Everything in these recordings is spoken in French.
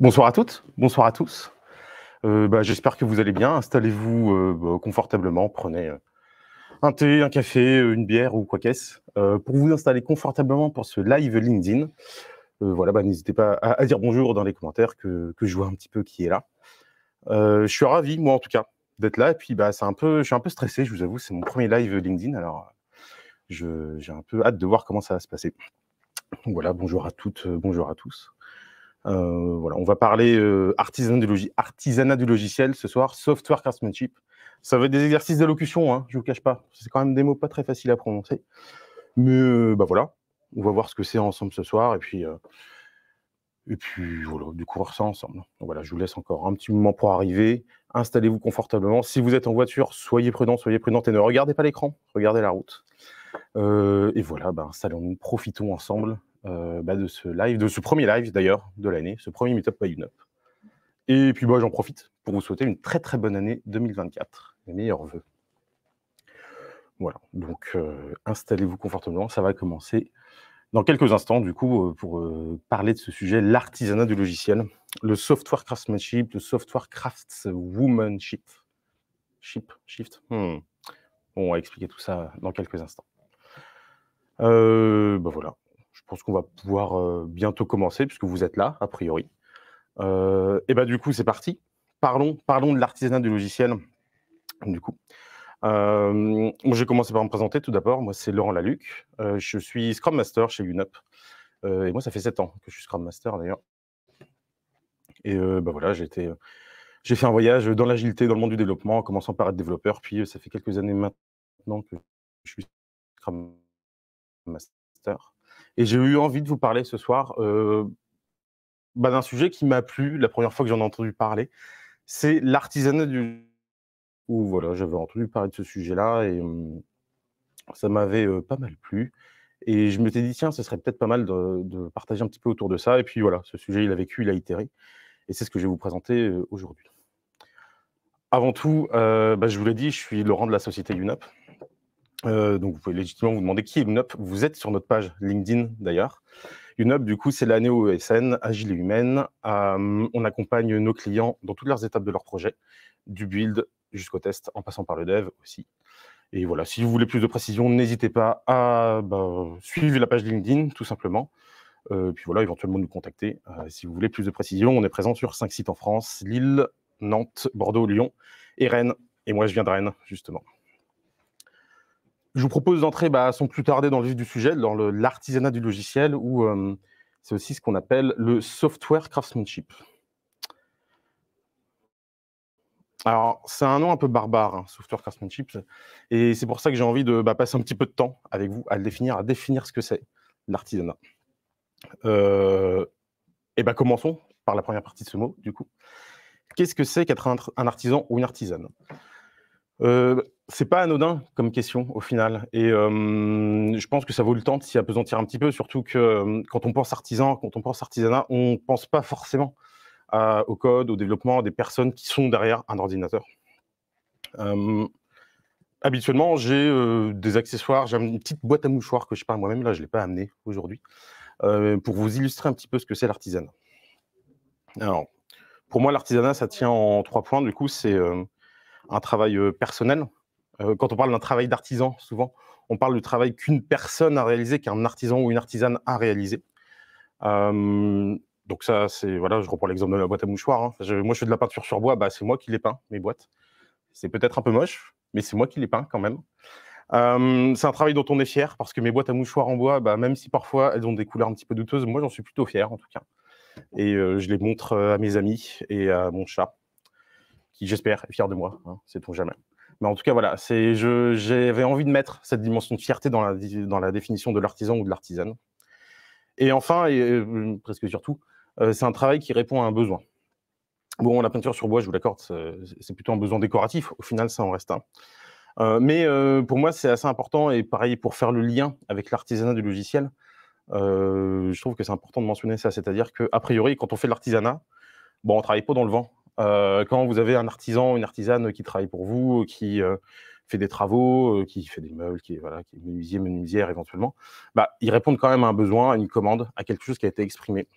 Bonsoir à toutes, bonsoir à tous. J'espère que vous allez bien. Installez-vous confortablement, prenez un thé, un café, une bière ou quoi qu'est-ce. Pour vous installer confortablement pour ce live LinkedIn, n'hésitez pas à dire bonjour dans les commentaires que je vois un petit peu qui est là. Je suis ravi, moi en tout cas, d'être là. Et puis je suis un peu stressé, je vous avoue, c'est mon premier live LinkedIn, alors j'ai un peu hâte de voir comment ça va se passer. Donc voilà, bonjour à toutes, bonjour à tous. On va parler artisanat du logiciel ce soir, software craftsmanship. Ça va être des exercices d'élocution, hein, je vous cache pas. C'est quand même des mots pas très faciles à prononcer. Mais on va voir ce que c'est ensemble ce soir et puis voilà, découvrir ça ensemble. Donc voilà, je vous laisse encore un petit moment pour arriver. Installez-vous confortablement. Si vous êtes en voiture, soyez prudents, soyez prudentes et ne regardez pas l'écran, regardez la route. Installons-nous, profitons ensemble de ce live, de ce premier live d'ailleurs de l'année, ce premier Meetup by UNUP. Et puis j'en profite pour vous souhaiter une très très bonne année 2024. Mes meilleurs vœux. Voilà, donc installez-vous confortablement, ça va commencer dans quelques instants du coup pour parler de ce sujet, l'artisanat du logiciel, le software craftsmanship, le software craftswomanship. Shift. On va expliquer tout ça dans quelques instants. Je pense qu'on va pouvoir bientôt commencer puisque vous êtes là, a priori. Du coup, c'est parti. Parlons de l'artisanat du logiciel. Du coup, je vais commencer par me présenter tout d'abord. Moi, c'est Laurent Laluc. Je suis Scrum Master chez UNUP. Et moi, ça fait 7 ans que je suis Scrum Master d'ailleurs. Et j'ai fait un voyage dans l'agilité, dans le monde du développement, en commençant par être développeur. Puis ça fait quelques années maintenant que je suis Scrum Master. Et j'ai eu envie de vous parler ce soir d'un sujet qui m'a plu la première fois que j'en ai entendu parler. C'est l'artisanat du... Voilà, j'avais entendu parler de ce sujet-là et ça m'avait pas mal plu. Et je m'étais dit, tiens, ce serait peut-être pas mal de partager un petit peu autour de ça. Et puis voilà, ce sujet, il a vécu, il a itéré. Et c'est ce que je vais vous présenter aujourd'hui. Avant tout, je vous l'ai dit, je suis Laurent de la société UNUP. Donc vous pouvez légitimement vous demander qui est UNUP. Vous êtes sur notre page LinkedIn d'ailleurs. UNUP, du coup, c'est la néo-ESN, agile et humaine. On accompagne nos clients dans toutes leurs étapes de leur projet, du build jusqu'au test, en passant par le dev aussi. Et voilà, si vous voulez plus de précision, n'hésitez pas à suivre la page LinkedIn, tout simplement. Puis voilà, éventuellement nous contacter. Si vous voulez plus de précision, on est présent sur 5 sites en France, Lille, Nantes, Bordeaux, Lyon et Rennes. Et moi, je viens de Rennes, justement. Je vous propose d'entrer sans plus tarder dans le vif du sujet, dans l'artisanat du logiciel, où c'est aussi ce qu'on appelle le software craftsmanship. Alors, c'est un nom un peu barbare, hein, software craftsmanship, et c'est pour ça que j'ai envie de passer un petit peu de temps avec vous à définir ce que c'est, l'artisanat. Commençons par la première partie de ce mot, du coup. Qu'est-ce que c'est qu'être un artisan ou une artisane ? C'est pas anodin comme question au final, et je pense que ça vaut le temps de s'y appesantir un petit peu, surtout que quand on pense artisan, quand on pense artisanat, on pense pas forcément au code, au développement, des personnes qui sont derrière un ordinateur. Habituellement, j'ai des accessoires, j'ai une petite boîte à mouchoirs que je sais pas moi-même, là je l'ai pas amenée aujourd'hui, pour vous illustrer un petit peu ce que c'est l'artisanat. Alors, pour moi, l'artisanat, ça tient en 3 points. Du coup, c'est un travail personnel. Quand on parle d'un travail d'artisan, souvent, on parle du travail qu'une personne a réalisé, qu'un artisan ou une artisane a réalisé. Donc ça, c'est... Voilà, je reprends l'exemple de la boîte à mouchoirs. Hein. Moi, je fais de la peinture sur bois, c'est moi qui les peins, mes boîtes. C'est peut-être un peu moche, mais c'est moi qui les peins quand même. C'est un travail dont on est fier, parce que mes boîtes à mouchoirs en bois, même si parfois elles ont des couleurs un petit peu douteuses, moi, j'en suis plutôt fier, en tout cas. Et je les montre à mes amis et à mon chat, qui, j'espère, est fier de moi, hein, sait-on jamais. Mais en tout cas, voilà, j'avais envie de mettre cette dimension de fierté dans la définition de l'artisan ou de l'artisane. Et enfin, et presque surtout, c'est un travail qui répond à un besoin. Bon, la peinture sur bois, je vous l'accorde, c'est plutôt un besoin décoratif. Au final, ça en reste un. Mais pour moi, c'est assez important, et pareil, pour faire le lien avec l'artisanat du logiciel, je trouve que c'est important de mentionner ça. C'est-à-dire qu'a priori, quand on fait de l'artisanat, on ne travaille pas dans le vent. Quand vous avez un artisan, une artisane qui travaille pour vous, qui fait des travaux, qui fait des meubles, qui est menuisier, menuisière éventuellement, ils répondent quand même à un besoin, à une commande, à quelque chose qui a été exprimé.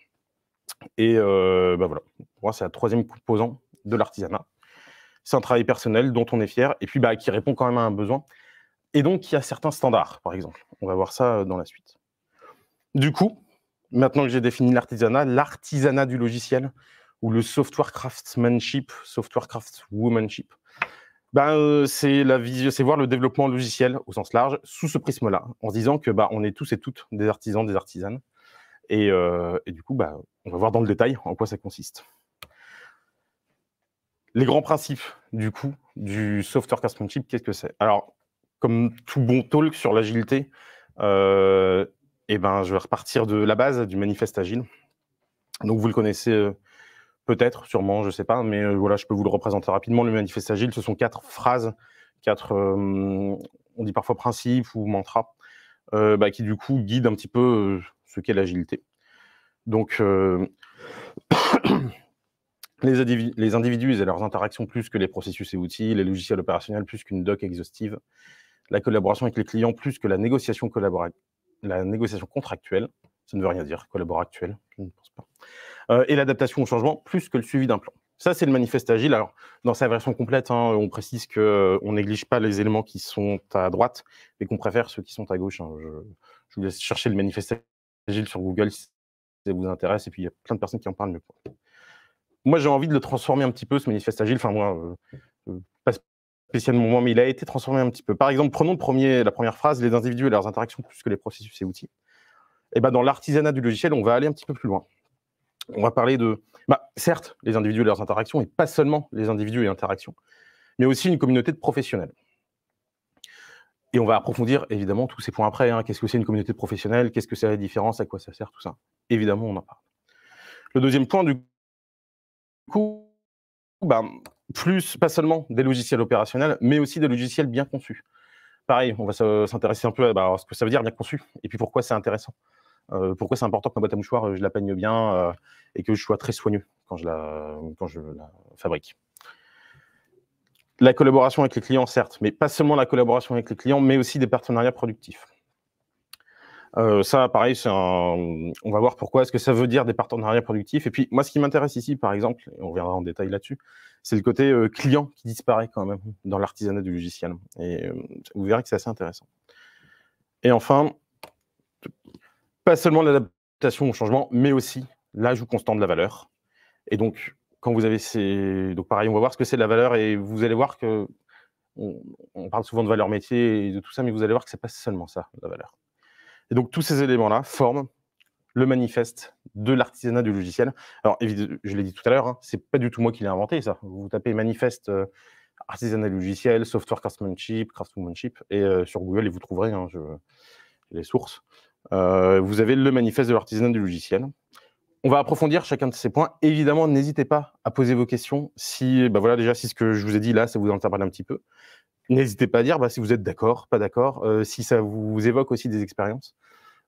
Et bah voilà, pour moi, c'est la troisième composant de l'artisanat. C'est un travail personnel dont on est fier et puis bah, qui répond quand même à un besoin. Et donc, il y a certains standards, par exemple. On va voir ça dans la suite. Du coup, maintenant que j'ai défini l'artisanat du logiciel ou le software craftsmanship, software craftswomanship, ben, c'est voir le développement logiciel au sens large sous ce prisme-là, en se disant que bah, on est tous et toutes des artisans, des artisanes. Et du coup, bah, on va voir dans le détail en quoi ça consiste. Les grands principes, du coup, du software craftsmanship, qu'est-ce que c'est? Alors, comme tout bon talk sur l'agilité, et ben, je vais repartir de la base, du manifeste agile. Donc, vous le connaissez peut-être, sûrement, je ne sais pas, mais voilà, je peux vous le représenter rapidement. Le manifeste agile, ce sont 4 phrases, 4, on dit parfois principes ou mantras, bah, qui du coup guident un petit peu ce qu'est l'agilité. Donc, les individus et leurs interactions plus que les processus et outils, les logiciels opérationnels plus qu'une doc exhaustive, la collaboration avec les clients plus que la négociation contractuelle, ça ne veut rien dire, collaboractuelle, je ne pense pas, et l'adaptation au changement plus que le suivi d'un plan. Ça, c'est le manifeste agile. Alors, dans sa version complète, hein, on précise qu'on néglige pas les éléments qui sont à droite, mais qu'on préfère ceux qui sont à gauche. Hein. Je vous laisse chercher le manifeste agile sur Google si ça vous intéresse, et puis il y a plein de personnes qui en parlent mieux. Moi, j'ai envie de le transformer un petit peu, ce manifeste agile. Enfin, moi, pas spécialement moi, mais il a été transformé un petit peu. Par exemple, prenons la première phrase, les individus et leurs interactions plus que les processus et outils. Et ben, dans l'artisanat du logiciel, on va aller un petit peu plus loin. On va parler de, certes, les individus et leurs interactions, et pas seulement les individus et interactions, mais aussi une communauté de professionnels. Et on va approfondir, évidemment, tous ces points après. Hein. Qu'est-ce que c'est une communauté de professionnels? Qu'est-ce que c'est la différence? À quoi ça sert? Tout ça. Évidemment, on en parle. Le deuxième point, du coup, plus, pas seulement des logiciels opérationnels, mais aussi des logiciels bien conçus. Pareil, on va s'intéresser un peu à ce que ça veut dire bien conçu, et puis pourquoi c'est intéressant. Pourquoi c'est important que ma boîte à mouchoirs, je la peigne bien, et que je sois très soigneux quand je la fabrique. La collaboration avec les clients, certes, mais pas seulement la collaboration avec les clients, mais aussi des partenariats productifs. Ça, pareil, on va voir pourquoi est-ce que ça veut dire des partenariats productifs. Et puis, moi, ce qui m'intéresse ici, par exemple, et on reviendra en détail là-dessus, c'est le côté client qui disparaît quand même dans l'artisanat du logiciel. Et vous verrez que c'est assez intéressant. Et enfin, pas seulement l'adaptation au changement, mais aussi l'ajout constant de la valeur. Et donc, quand vous avez donc pareil, on va voir ce que c'est la valeur, et vous allez voir que on parle souvent de valeur métier et de tout ça, mais vous allez voir que c'est pas seulement ça, la valeur. Et donc, tous ces éléments-là forment le manifeste de l'artisanat du logiciel. Alors, évidemment, je l'ai dit tout à l'heure, hein, c'est pas du tout moi qui l'ai inventé, ça. Vous tapez manifeste artisanat du logiciel, software craftsmanship, et sur Google, et vous trouverez les sources. Vous avez le manifeste de l'artisanat du logiciel. On va approfondir chacun de ces points. Évidemment, n'hésitez pas à poser vos questions. Si, voilà, déjà, si ce que je vous ai dit là, ça vous interpelle un petit peu, n'hésitez pas à dire si vous êtes d'accord, pas d'accord, si ça vous évoque aussi des expériences.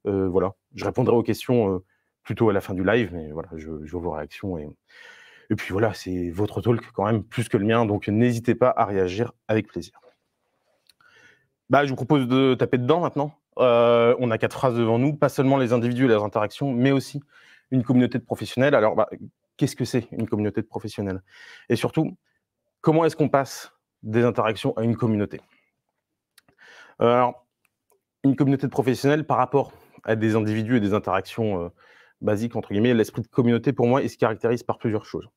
Voilà, je répondrai aux questions plutôt à la fin du live, mais voilà, je vois vos réactions, et puis voilà, c'est votre talk quand même, plus que le mien, donc n'hésitez pas à réagir avec plaisir. Je vous propose de taper dedans maintenant. On a 4 phrases devant nous, pas seulement les individus et leurs interactions, mais aussi une communauté de professionnels. Alors, qu'est-ce que c'est une communauté de professionnels? Et surtout, comment est-ce qu'on passe des interactions à une communauté? Alors, une communauté de professionnels par rapport à des individus et des interactions basiques, entre guillemets, l'esprit de communauté, pour moi, il se caractérise par plusieurs choses.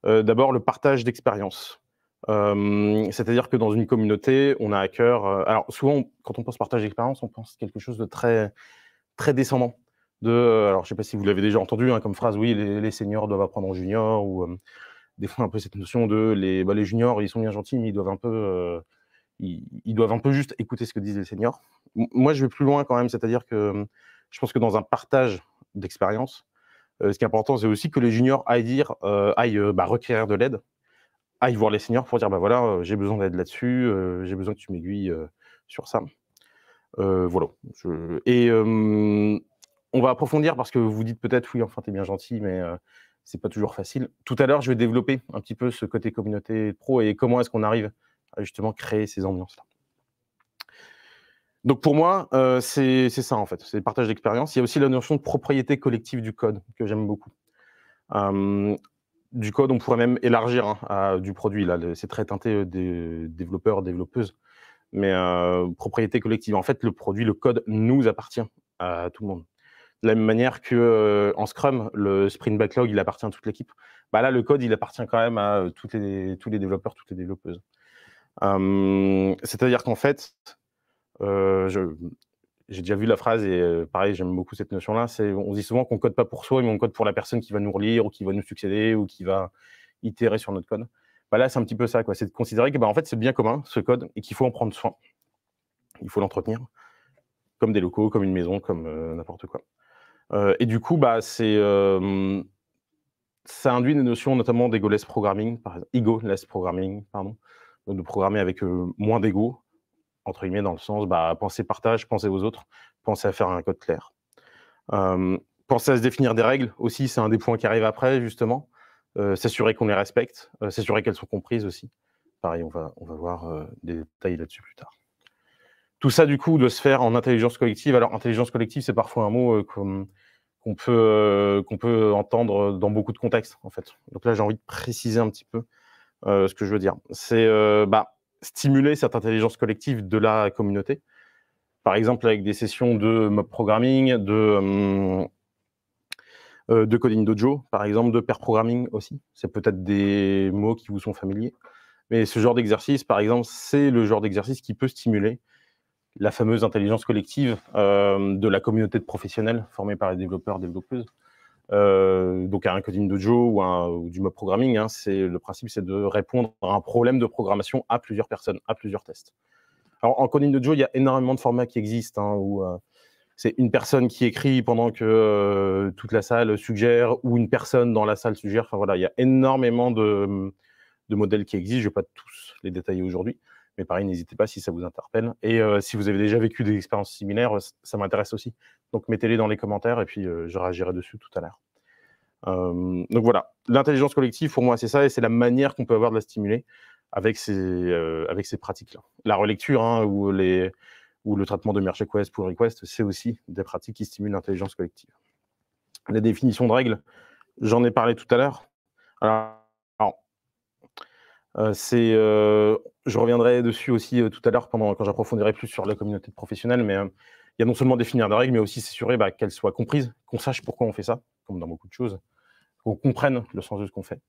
D'abord, le partage d'expériences. C'est-à-dire que dans une communauté, on a à cœur... alors, souvent, quand on pense partage d'expérience, on pense quelque chose de très, très descendant. Alors, je ne sais pas si vous l'avez déjà entendu, hein, comme phrase, oui, les seniors doivent apprendre aux juniors, ou des fois un peu cette notion de les juniors, ils sont bien gentils, mais ils doivent un peu... ils doivent un peu juste écouter ce que disent les seniors. Moi, je vais plus loin quand même, c'est-à-dire que je pense que dans un partage d'expérience, ce qui est important, c'est aussi que les juniors aillent requérir de l'aide, aillent voir les seniors pour dire voilà, j'ai besoin d'aide là-dessus, j'ai besoin que tu m'aiguilles sur ça. Voilà. On va approfondir parce que vous dites peut-être oui, enfin, t'es bien gentil, mais c'est pas toujours facile. Tout à l'heure, je vais développer un petit peu ce côté communauté pro et comment est-ce qu'on arrive à justement créer ces ambiances-là. Donc pour moi, c'est ça en fait, c'est le partage d'expérience. Il y a aussi la notion de propriété collective du code que j'aime beaucoup. Du code, on pourrait même élargir à du produit. Là, c'est très teinté des développeurs, développeuses. Mais propriété collective. En fait, le produit, le code nous appartient à tout le monde. De la même manière que en Scrum, le sprint backlog, il appartient à toute l'équipe. Bah là, le code, il appartient quand même à tous les développeurs, toutes les développeuses. C'est-à-dire qu'en fait, j'ai déjà vu la phrase et pareil, j'aime beaucoup cette notion-là. On dit souvent qu'on code pas pour soi, mais on code pour la personne qui va nous relire ou qui va nous succéder ou qui va itérer sur notre code. Bah là, c'est un petit peu ça, quoi. C'est de considérer que en fait, c'est bien commun, ce code, et qu'il faut en prendre soin. Il faut l'entretenir, comme des locaux, comme une maison, comme n'importe quoi. Et du coup, ça induit des notions notamment d'egoless programming, egoless programming, pardon, de programmer avec moins d'ego, entre guillemets, dans le sens, penser partage, penser aux autres, penser à faire un code clair. Penser à se définir des règles aussi, c'est un des points qui arrive après, justement. S'assurer qu'on les respecte, s'assurer qu'elles sont comprises aussi. Pareil, on va voir des détails là-dessus plus tard. Tout ça, du coup, doit se faire en intelligence collective. Alors, intelligence collective, c'est parfois un mot qu'on peut entendre dans beaucoup de contextes, en fait. Donc là, j'ai envie de préciser un petit peu ce que je veux dire. C'est stimuler cette intelligence collective de la communauté. Par exemple, avec des sessions de mob programming, de Coding Dojo, par exemple, de pair programming aussi. C'est peut-être des mots qui vous sont familiers. Mais ce genre d'exercice, par exemple, c'est le genre d'exercice qui peut stimuler la fameuse intelligence collective de la communauté de professionnels formée par les développeurs, développeuses. Donc à un Coding Dojo ou du mob programming, le principe, c'est de répondre à un problème de programmation à plusieurs personnes, à plusieurs tests. Alors en Coding Dojo, il y a énormément de formats qui existent, où c'est une personne qui écrit pendant que toute la salle suggère, ou une personne dans la salle suggère. Enfin voilà, il y a énormément de modèles qui existent. Je ne vais pas tous les détailler aujourd'hui, mais pareil, n'hésitez pas si ça vous interpelle. Et si vous avez déjà vécu des expériences similaires, ça m'intéresse aussi. Donc mettez-les dans les commentaires et puis je réagirai dessus tout à l'heure. Donc voilà, l'intelligence collective, pour moi, c'est ça, et c'est la manière qu'on peut avoir de la stimuler avec ces pratiques-là. La relecture ou le traitement de merge request, pull request, c'est aussi des pratiques qui stimulent l'intelligence collective. La définition de règles, j'en ai parlé tout à l'heure. Alors je reviendrai dessus aussi tout à l'heure quand j'approfondirai plus sur la communauté de professionnels, mais il y a non seulement définir des règles, mais aussi s'assurer qu'elles soient comprises, qu'on sache pourquoi on fait ça, comme dans beaucoup de choses, qu'on comprenne le sens de ce qu'on fait,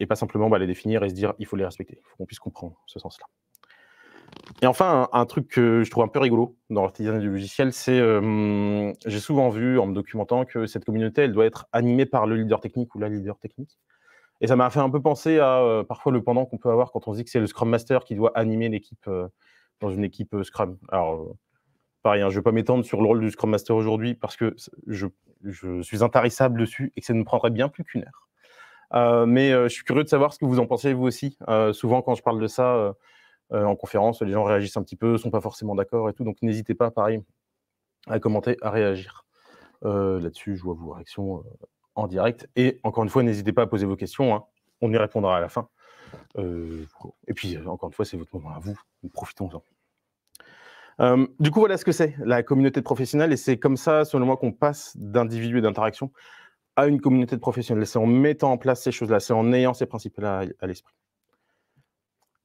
et pas simplement les définir et se dire il faut les respecter. Il faut qu'on puisse comprendre ce sens-là. Et enfin, un truc que je trouve un peu rigolo dans l'artisanat du logiciel, c'est j'ai souvent vu en me documentant que cette communauté, elle doit être animée par le leader technique ou la leader technique. Et ça m'a fait un peu penser à parfois le pendant qu'on peut avoir quand on se dit que c'est le Scrum Master qui doit animer l'équipe dans une équipe Scrum. Alors, pareil, je ne vais pas m'étendre sur le rôle du Scrum Master aujourd'hui parce que je suis intarissable dessus et que ça nous prendrait bien plus qu'1 heure. Mais je suis curieux de savoir ce que vous en pensez, vous aussi. Souvent, quand je parle de ça en conférence, les gens réagissent un petit peu, ne sont pas forcément d'accord et tout. Donc, n'hésitez pas, pareil, à commenter, à réagir. Là-dessus, je vois vos réactions en direct. Et encore une fois, n'hésitez pas à poser vos questions. On y répondra à la fin. Et puis, encore une fois, c'est votre moment à vous. Profitons-en. Du coup, voilà ce que c'est, la communauté de professionnels. Et c'est comme ça, selon moi, qu'on passe d'individus et d'interaction à une communauté de professionnels. C'est en mettant en place ces choses-là, c'est en ayant ces principes-là à l'esprit.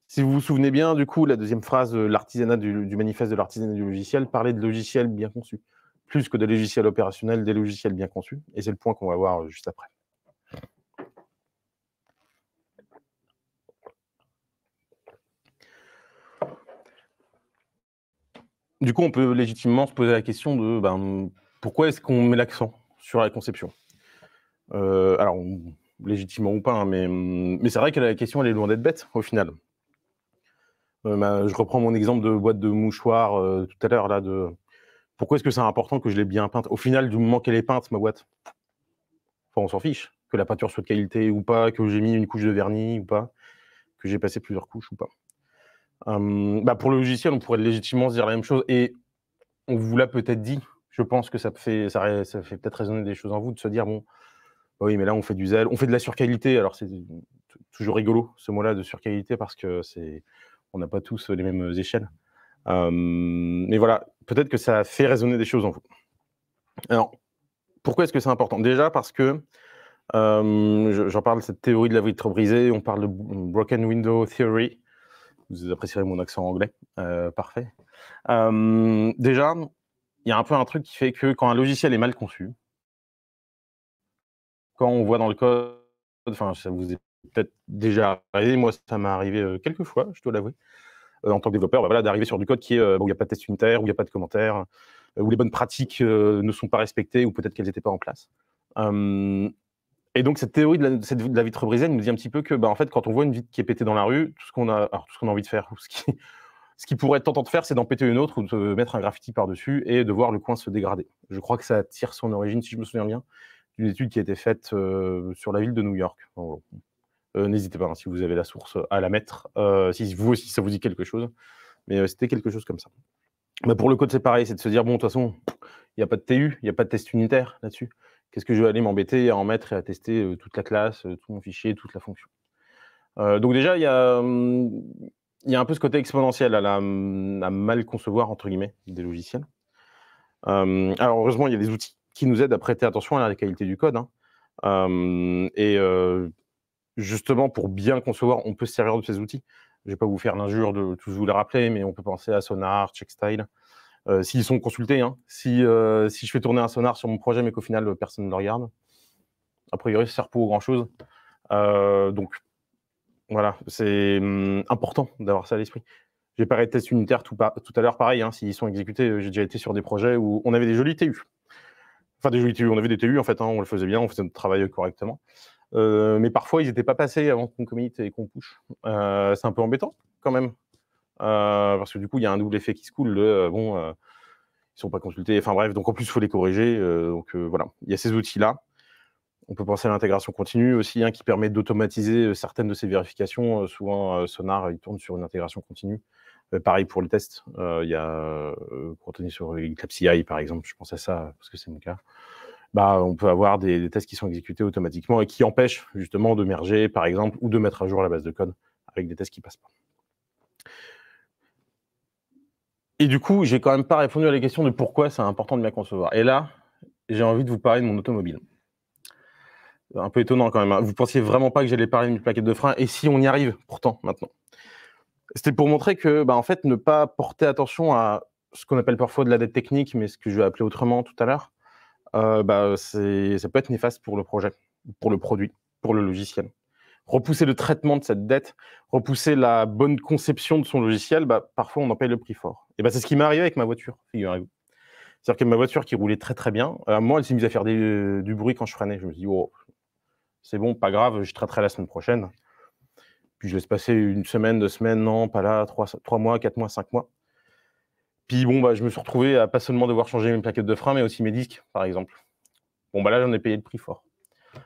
Si vous vous souvenez bien, du coup, la deuxième phrase, l'artisanat du manifeste de l'artisanat du logiciel, parlait de logiciels bien conçus. Plus que des logiciels opérationnels, des logiciels bien conçus. Et c'est le point qu'on va voir juste après. Du coup, on peut légitimement se poser la question de pourquoi est-ce qu'on met l'accent sur la conception? Alors, légitimement ou pas, mais c'est vrai que la question, elle est loin d'être bête, au final. Je reprends mon exemple de boîte de mouchoirs tout à l'heure, là, pourquoi est-ce que c'est important que je l'ai bien peinte? Au final, du moment qu'elle est peinte, ma boîte, on s'en fiche. Que la peinture soit de qualité ou pas, que j'ai mis une couche de vernis ou pas, que j'ai passé plusieurs couches ou pas. Pour le logiciel, on pourrait légitimement se dire la même chose. Et on vous l'a peut-être dit. Je pense que ça fait peut-être résonner des choses en vous, de se dire, oui, mais là, on fait du zèle. On fait de la surqualité. Alors, c'est toujours rigolo, ce mot-là, de surqualité, parce que on n'a pas tous les mêmes échelles. Mais voilà, peut-être que ça fait résonner des choses en vous. Alors, pourquoi est-ce que c'est important? Déjà parce que J'en parle de cette théorie de la vitre brisée, on parle de Broken Window Theory. Vous apprécierez mon accent anglais, parfait. Déjà, il y a un peu un truc qui fait que quand un logiciel est mal conçu, quand on voit dans le code, enfin ça vous est peut-être déjà arrivé, moi ça m'est arrivé quelques fois, je dois l'avouer, en tant que développeur, voilà, d'arriver sur du code qui est, où il n'y a pas de test unitaire, où il n'y a pas de commentaires, où les bonnes pratiques ne sont pas respectées, ou peut-être qu'elles n'étaient pas en place. Et donc cette théorie de la vitre brisée nous dit un petit peu que, en fait, quand on voit une vitre qui est pétée dans la rue, tout ce qu'on a envie de faire, ou ce qui pourrait être tentant de faire, c'est d'en péter une autre ou de mettre un graffiti par-dessus et de voir le coin se dégrader. Je crois que ça tire son origine, si je me souviens bien, d'une étude qui a été faite sur la ville de New York. N'hésitez pas, hein, si vous avez la source, à la mettre, si vous aussi ça vous dit quelque chose. Mais c'était quelque chose comme ça. Pour le code, c'est pareil, c'est de se dire, bon, de toute façon, il n'y a pas de TU, il n'y a pas de test unitaire là-dessus. Qu'est-ce que je vais aller m'embêter à en mettre et à tester toute la classe, tout mon fichier, toute la fonction. Donc déjà, il y a un peu ce côté exponentiel à mal concevoir, entre guillemets, des logiciels. Alors heureusement, il y a des outils qui nous aident à prêter attention à la qualité du code. Justement, pour bien concevoir, on peut se servir de ces outils. Je ne vais pas vous faire l'injure de tous vous les rappeler, mais on peut penser à Sonar, Checkstyle. S'ils sont consultés, hein. Si je fais tourner un Sonar sur mon projet, mais qu'au final, personne ne le regarde, a priori, ça ne sert pas à grand-chose. Donc, voilà, c'est important d'avoir ça à l'esprit. J'ai parlé de tests unitaires tout à l'heure, pareil, hein, s'ils sont exécutés, j'ai déjà été sur des projets où on avait des jolis TU. Enfin, des jolis TU, on avait des TU, en fait, hein, on le faisait bien, on faisait notre travail correctement. Mais parfois, ils n'étaient pas passés avant qu'on commit et qu'on push. C'est un peu embêtant, quand même. Parce que du coup, il y a un double effet qui se coule. Ils ne sont pas consultés. Enfin bref, donc en plus, il faut les corriger. Voilà, il y a ces outils-là. On peut penser à l'intégration continue aussi, hein, qui permet d'automatiser certaines de ces vérifications. Souvent, Sonar, il tourne sur une intégration continue. Pareil pour les tests. Il y a, quand on est sur GitLab CI, par exemple, je pense à ça, parce que c'est mon cas. On peut avoir des tests qui sont exécutés automatiquement et qui empêchent justement de merger, par exemple, ou de mettre à jour la base de code avec des tests qui ne passent pas. Et du coup, j'ai quand même pas répondu à la question de pourquoi c'est important de bien concevoir. Et là, j'ai envie de vous parler de mon automobile. Un peu étonnant quand même, hein. Vous pensiez vraiment pas que j'allais parler d'une plaquette de frein, et si on y arrive pourtant maintenant. C'était pour montrer que, en fait, ne pas porter attention à ce qu'on appelle parfois de la dette technique, mais ce que je vais appeler autrement tout à l'heure, ça peut être néfaste pour le projet, pour le produit, pour le logiciel. Repousser le traitement de cette dette, repousser la bonne conception de son logiciel, parfois on en paye le prix fort. Et c'est ce qui m'est arrivé avec ma voiture, figurez-vous. C'est-à-dire que ma voiture qui roulait très très bien, moi elle s'est mise à faire du bruit quand je freinais. Je me suis dit, oh, c'est bon, pas grave, je traiterai la semaine prochaine. Puis je laisse passer une semaine, 2 semaines, non, pas là, 3 mois, 4 mois, 5 mois. Puis je me suis retrouvé à pas seulement devoir changer mes plaquettes de frein, mais aussi mes disques, par exemple. Là, j'en ai payé le prix fort.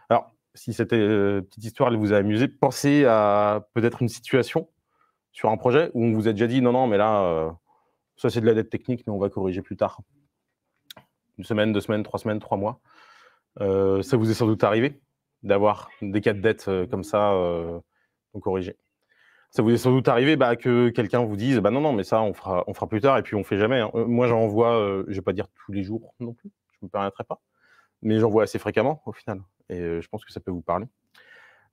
Alors, si cette petite histoire elle vous a amusé, pensez à peut-être une situation sur un projet où on vous a déjà dit non, mais là, ça c'est de la dette technique, mais on va corriger plus tard. 1 semaine, 2 semaines, 3 semaines, 3 mois. Ça vous est sans doute arrivé d'avoir des cas de dette comme ça corrigés. Ça vous est sans doute arrivé que quelqu'un vous dise non, mais ça on fera plus tard, et puis on fait jamais. Hein. Moi j'en vois, je vais pas dire tous les jours non plus, je me permettrai pas, mais j'en vois assez fréquemment au final, et je pense que ça peut vous parler.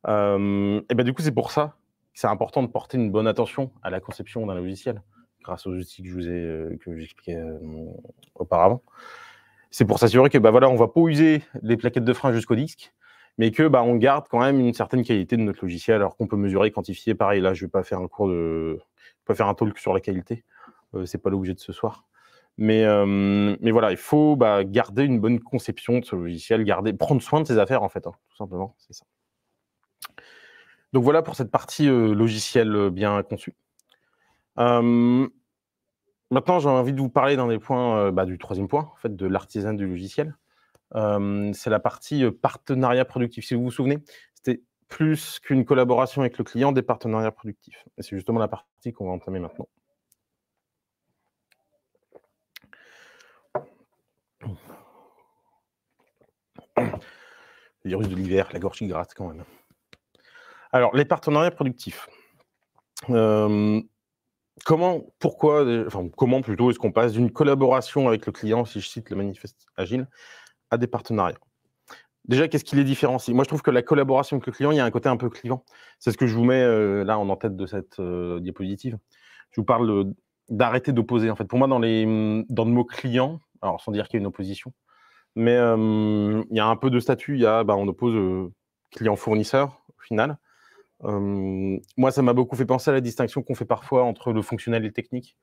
Du coup, c'est pour ça que c'est important de porter une bonne attention à la conception d'un logiciel, grâce aux outils que j'expliquais auparavant. C'est pour s'assurer que on va pas user les plaquettes de frein jusqu'au disque, mais que on garde quand même une certaine qualité de notre logiciel, alors qu'on peut mesurer, quantifier. Pareil, là, je vais pas faire un talk sur la qualité. C'est pas l'objet de ce soir. Mais voilà, il faut garder une bonne conception de ce logiciel, prendre soin de ses affaires, en fait, hein, tout simplement, c'est ça. Donc voilà pour cette partie logiciel bien conçu. Maintenant, j'ai envie de vous parler d'un des points, du 3e point, en fait, de l'artisanat du logiciel. C'est la partie partenariat productif. Si vous vous souvenez, c'était plus qu'une collaboration avec le client, des partenariats productifs. Et c'est justement la partie qu'on va entamer maintenant. Le virus de l'hiver, la gorge qui gratte quand même. Alors, les partenariats productifs. Comment plutôt est-ce qu'on passe d'une collaboration avec le client, si je cite le manifeste agile, à des partenariats? Déjà, qu'est-ce qui les différencie? Moi, je trouve que la collaboration avec le client, il y a un côté un peu clivant. C'est ce que je vous mets là en tête de cette diapositive. Je vous parle d'arrêter d'opposer. En fait, pour moi, dans le mot client, alors sans dire qu'il y a une opposition, mais il y a un peu de statut. Il y a, on oppose client-fournisseur au final. Moi, ça m'a beaucoup fait penser à la distinction qu'on fait parfois entre le fonctionnel et le technique,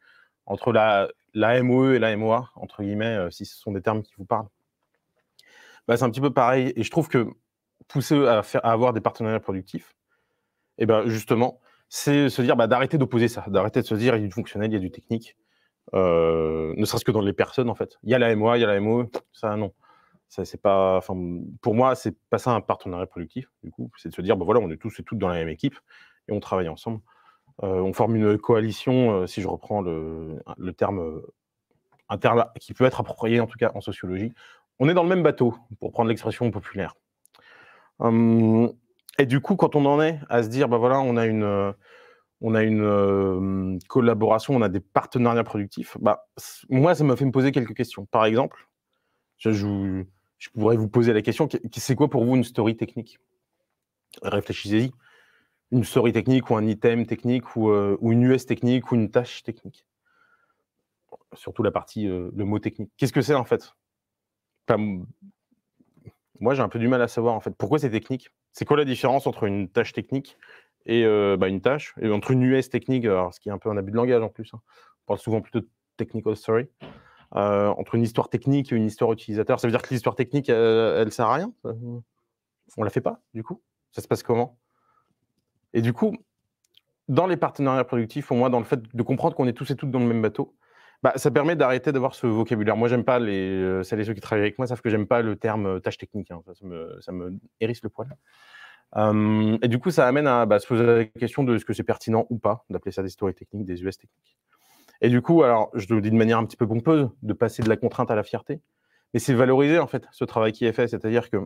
entre la MOE et la MOA, entre guillemets, si ce sont des termes qui vous parlent. C'est un petit peu pareil. Et je trouve que pousser à avoir des partenariats productifs, et justement, c'est se dire d'arrêter d'opposer ça, d'arrêter de se dire il y a du fonctionnel, il y a du technique, ne serait-ce que dans les personnes en fait. Il y a la MOA, il y a la MOE, ça non. Ça, c'est pas, pour moi, c'est pas ça un partenariat productif. Du coup, c'est de se dire voilà, on est tous et toutes dans la même équipe et on travaille ensemble. On forme une coalition, si je reprends le terme, un terme qui peut être approprié en tout cas en sociologie. On est dans le même bateau, pour prendre l'expression populaire. Et du coup, quand on en est à se dire, voilà, on a une collaboration, on a des partenariats productifs, moi, ça m'a fait me poser quelques questions. Par exemple, je pourrais vous poser la question, c'est quoi pour vous une story technique? Réfléchissez-y. Une story technique ou un item technique ou une US technique ou une tâche technique. Surtout la partie, le mot technique. Qu'est-ce que c'est en fait? Moi, j'ai un peu du mal à savoir en fait. Pourquoi c'est technique? C'est quoi la différence entre une tâche technique et une tâche, et entre une US technique, alors, ce qui est un peu un abus de langage en plus, hein. On parle souvent plutôt de technical story. Entre une histoire technique et une histoire utilisateur, ça veut dire que l'histoire technique, elle sert à rien? On la fait pas, du coup? Ça se passe comment? Et du coup, dans les partenariats productifs, pour moi, dans le fait de comprendre qu'on est tous et toutes dans le même bateau, ça permet d'arrêter d'avoir ce vocabulaire. Moi, j'aime pas celles et ceux qui travaillent avec moi savent que j'aime pas le terme tâche technique, hein. Ça me hérisse le poil. Et du coup, ça amène à se poser la question de ce que c'est pertinent ou pas d'appeler ça des stories techniques, des US techniques. Et du coup, alors, je le dis de manière un petit peu pompeuse, de passer de la contrainte à la fierté, mais c'est valoriser en fait ce travail qui est fait. C'est-à-dire que,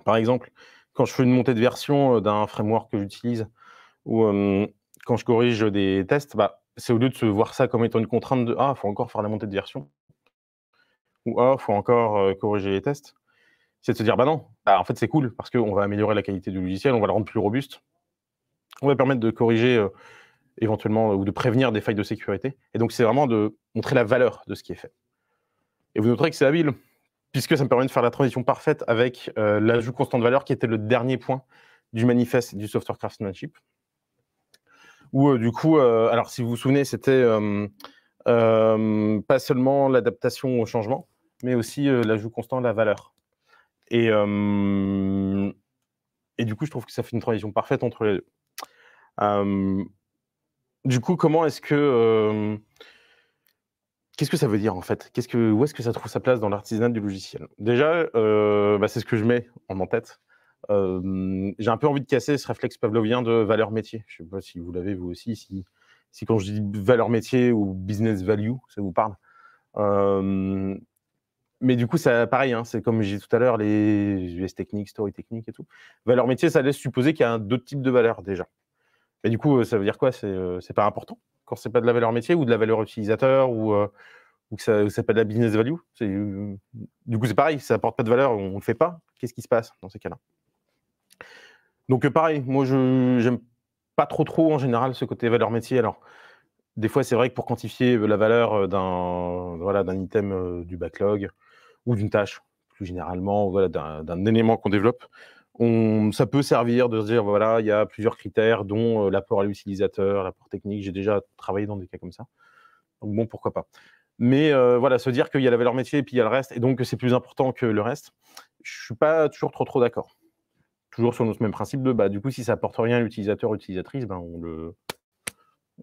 par exemple, quand je fais une montée de version d'un framework que j'utilise, ou quand je corrige des tests, c'est au lieu de se voir ça comme étant une contrainte de il faut encore faire la montée de version, ou faut encore corriger les tests. C'est de se dire non, en fait c'est cool parce qu'on va améliorer la qualité du logiciel, on va le rendre plus robuste, on va permettre de corriger éventuellement ou de prévenir des failles de sécurité. Et donc c'est vraiment de montrer la valeur de ce qui est fait. Et vous noterez que c'est habile, puisque ça me permet de faire la transition parfaite avec l'ajout constant de valeur qui était le dernier point du manifeste du software craftsmanship. Où du coup, alors si vous vous souvenez, c'était pas seulement l'adaptation au changement, mais aussi l'ajout constant de la valeur. Et du coup, je trouve que ça fait une transition parfaite entre les deux. Du coup, comment est-ce que qu'est-ce que ça veut dire en fait? Où est-ce que ça trouve sa place dans l'artisanat du logiciel? Déjà, c'est ce que je mets en tête. J'ai un peu envie de casser ce réflexe pavlovien de valeur métier. Je ne sais pas si vous l'avez vous aussi, si quand je dis valeur métier ou business value, ça vous parle. Mais du coup, ça, pareil, hein, c'est comme j'ai dit tout à l'heure, les US techniques, story techniques et tout. Valeur métier, ça laisse supposer qu'il y a d'autres types de valeurs déjà. Mais du coup, ça veut dire quoi? C'est pas important quand c'est pas de la valeur métier ou de la valeur utilisateur ou que ça s'appelle la business value. Du coup, c'est pareil, ça apporte pas de valeur, on le fait pas. Qu'est-ce qui se passe dans ces cas-là? Donc pareil, moi j'aime pas trop en général ce côté valeur métier. Alors des fois, c'est vrai que pour quantifier la valeur d'un item du backlog ou d'une tâche, plus généralement, d'un élément qu'on développe, ça peut servir de se dire voilà, il y a plusieurs critères, dont l'apport à l'utilisateur, l'apport technique. J'ai déjà travaillé dans des cas comme ça. Donc bon, pourquoi pas. Mais se dire qu'il y a la valeur métier et puis il y a le reste, et donc que c'est plus important que le reste, je suis pas toujours trop d'accord. Toujours sur notre même principe de du coup, si ça apporte rien à l'utilisateur ou l'utilisatrice, on le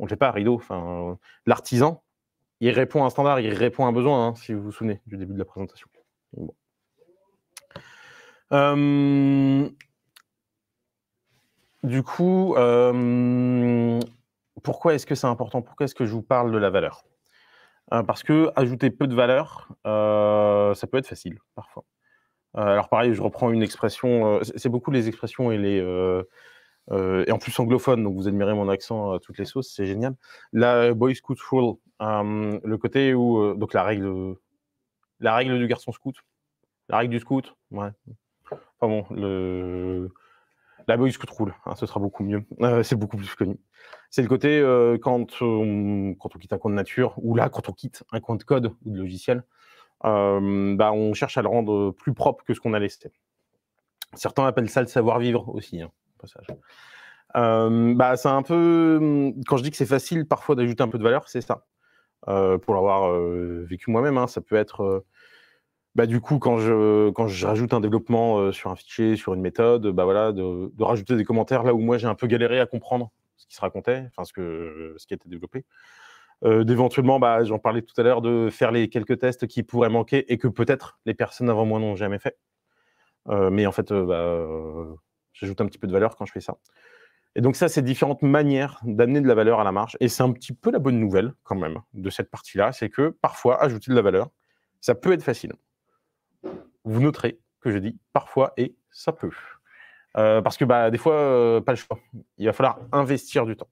fait pas, rideau. Enfin, l'artisan, il répond à un standard, il répond à un besoin, hein, si vous vous souvenez du début de la présentation. Bon. Du coup, pourquoi est-ce que c'est important? Pourquoi est-ce que je vous parle de la valeur? Parce que ajouter peu de valeur, ça peut être facile, parfois. Alors pareil, je reprends une expression, c'est beaucoup les expressions et en plus anglophone, donc vous admirez mon accent à toutes les sauces, c'est génial. La Boy Scout Rule, le côté où donc la règle du garçon scout, la règle du scout, ouais. Enfin bon, la boys rule, hein, ce sera beaucoup mieux. C'est beaucoup plus connu. C'est le côté quand on quitte un compte nature, ou là, quand on quitte un compte code ou de logiciel, on cherche à le rendre plus propre que ce qu'on a laissé. Certains appellent ça le savoir-vivre aussi, hein, au passage. C'est un peu... Quand je dis que c'est facile parfois d'ajouter un peu de valeur, c'est ça. Pour l'avoir vécu moi-même, hein, ça peut être... du coup, quand je rajoute un développement sur un fichier, sur une méthode, de rajouter des commentaires là où moi j'ai un peu galéré à comprendre ce qui se racontait, enfin ce qui a été développé. D'éventuellement, j'en parlais tout à l'heure, de faire les quelques tests qui pourraient manquer et que peut-être les personnes avant moi n'ont jamais fait. Mais en fait, j'ajoute un petit peu de valeur quand je fais ça. Et donc ça, c'est différentes manières d'amener de la valeur à la marge. Et c'est un petit peu la bonne nouvelle, quand même, de cette partie-là, c'est que parfois, ajouter de la valeur, ça peut être facile. Vous noterez que je dis parfois et ça peut. Parce que des fois, pas le choix. Il va falloir investir du temps.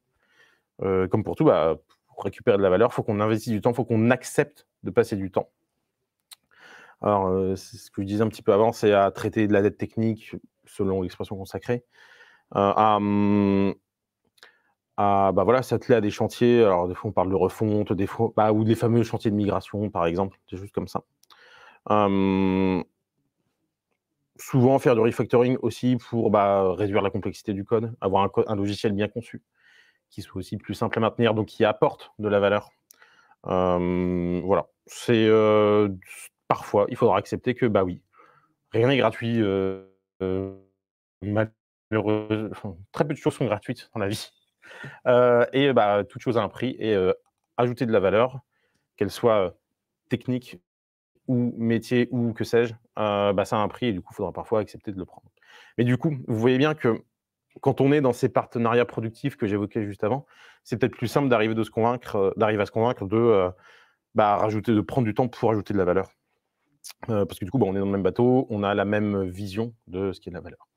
Comme pour tout, pour récupérer de la valeur, il faut qu'on investisse du temps, il faut qu'on accepte de passer du temps. Alors, c'est ce que je disais un petit peu avant, c'est à traiter de la dette technique, selon l'expression consacrée, s'atteler à des chantiers. Alors, des fois, on parle de refonte, des fois, ou des fameux chantiers de migration, par exemple, des choses comme ça. Souvent, faire du refactoring aussi pour réduire la complexité du code, avoir un logiciel bien conçu, qui soit aussi plus simple à maintenir, donc qui apporte de la valeur. Voilà. C'est parfois, il faudra accepter que, oui, rien n'est gratuit. Malheureusement, très peu de choses sont gratuites dans la vie. Et toute chose a un prix. Et ajouter de la valeur, qu'elle soit technique ou métier ou que sais-je, ça a un prix et du coup, il faudra parfois accepter de le prendre. Mais du coup, vous voyez bien que quand on est dans ces partenariats productifs que j'évoquais juste avant, c'est peut-être plus simple d'arriver à se convaincre de prendre du temps pour ajouter de la valeur. Parce que du coup, on est dans le même bateau, on a la même vision de ce qui est de la valeur.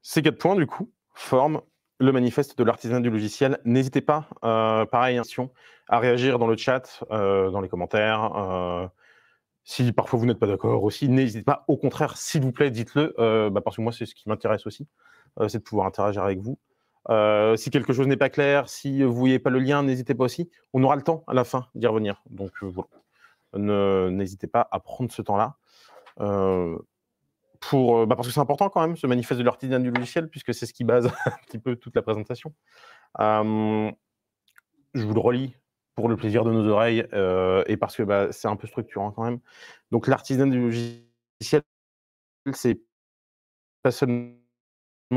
Ces 4 points, du coup, forment le manifeste de l'artisanat du logiciel. N'hésitez pas, pareil, à réagir dans le chat, dans les commentaires. Si parfois vous n'êtes pas d'accord aussi, n'hésitez pas. Au contraire, s'il vous plaît, dites-le, parce que moi, c'est ce qui m'intéresse aussi, c'est de pouvoir interagir avec vous. Si quelque chose n'est pas clair, si vous ne voyez pas le lien, n'hésitez pas aussi. On aura le temps à la fin d'y revenir. Donc voilà, n'hésitez pas à prendre ce temps-là. Parce que c'est important quand même, ce manifeste de l'artisanat du logiciel, puisque c'est ce qui base un petit peu toute la présentation. Je vous le relis pour le plaisir de nos oreilles et parce que c'est un peu structurant quand même. Donc l'artisanat du logiciel, c'est pas seulement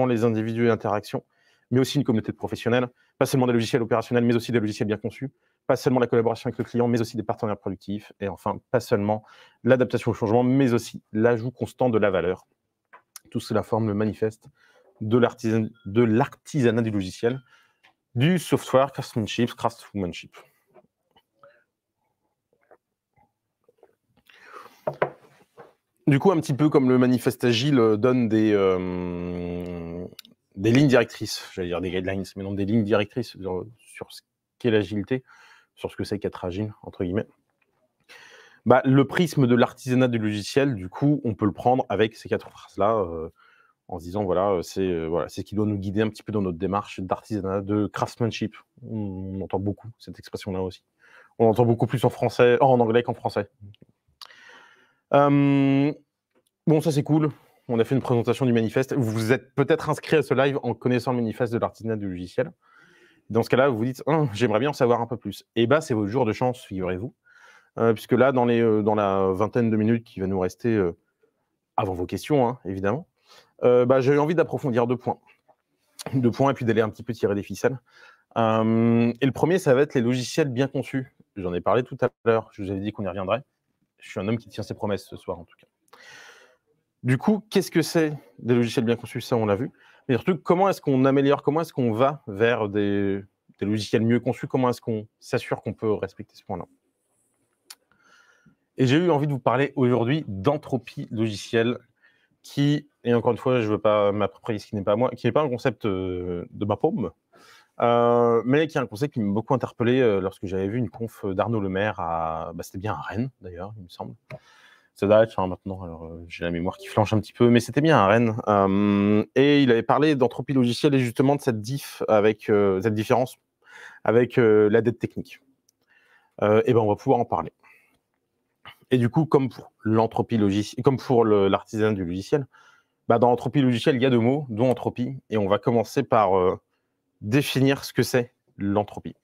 les individus et l'interactions, mais aussi une communauté de professionnels, pas seulement des logiciels opérationnels, mais aussi des logiciels bien conçus, pas seulement la collaboration avec le client, mais aussi des partenaires productifs, et enfin, pas seulement l'adaptation au changement, mais aussi l'ajout constant de la valeur. Tout cela forme le manifeste de l'artisanat du logiciel, du software craftsmanship. Du coup, un petit peu comme le manifeste agile donne des lignes directrices, j'allais dire des guidelines, mais non, des lignes directrices sur ce qu'est l'agilité, sur ce que c'est qu'être agile, entre guillemets. Le prisme de l'artisanat du logiciel, du coup, on peut le prendre avec ces 4 phrases-là, en se disant, voilà, c'est ce qui doit nous guider un petit peu dans notre démarche d'artisanat, de craftsmanship. On entend beaucoup cette expression-là aussi. On entend beaucoup plus en anglais qu'en français. Bon, ça c'est cool. On a fait une présentation du manifeste. Vous êtes peut-être inscrit à ce live en connaissant le manifeste de l'artisanat du logiciel. Dans ce cas-là, vous vous dites j'aimerais bien en savoir un peu plus. Et c'est votre jour de chance, figurez-vous. Puisque là, dans la vingtaine de minutes qui va nous rester avant vos questions, évidemment, j'ai eu envie d'approfondir 2 points. 2 points et puis d'aller un petit peu tirer des ficelles. Et le premier, ça va être les logiciels bien conçus. J'en ai parlé tout à l'heure. Je vous avais dit qu'on y reviendrait. Je suis un homme qui tient ses promesses ce soir, en tout cas. Du coup, qu'est-ce que c'est des logiciels bien conçus? Ça, on l'a vu. Mais surtout, comment est-ce qu'on améliore, comment est-ce qu'on va vers des logiciels mieux conçus? Comment est-ce qu'on s'assure qu'on peut respecter ce point-là? Et j'ai eu envie de vous parler aujourd'hui d'entropie logicielle qui, et encore une fois, je ne veux pas m'approprier ce qui n'est pas moi, qui n'est pas un concept de ma paume, Mais qui est un concept qui m'a beaucoup interpellé lorsque j'avais vu une conf d'Arnaud Lemaire c'était bien à Rennes d'ailleurs, il me semble. Ça date maintenant, alors j'ai la mémoire qui flanche un petit peu, mais c'était bien à Rennes. Et il avait parlé d'entropie logicielle et justement de cette cette différence avec la dette technique. Et ben on va pouvoir en parler. Et du coup, comme pour l'entropie logicielle, comme pour l'artisanat du logiciel, dans l'entropie logicielle, il y a 2 mots, dont entropie, et on va commencer par définir ce que c'est l'entropie.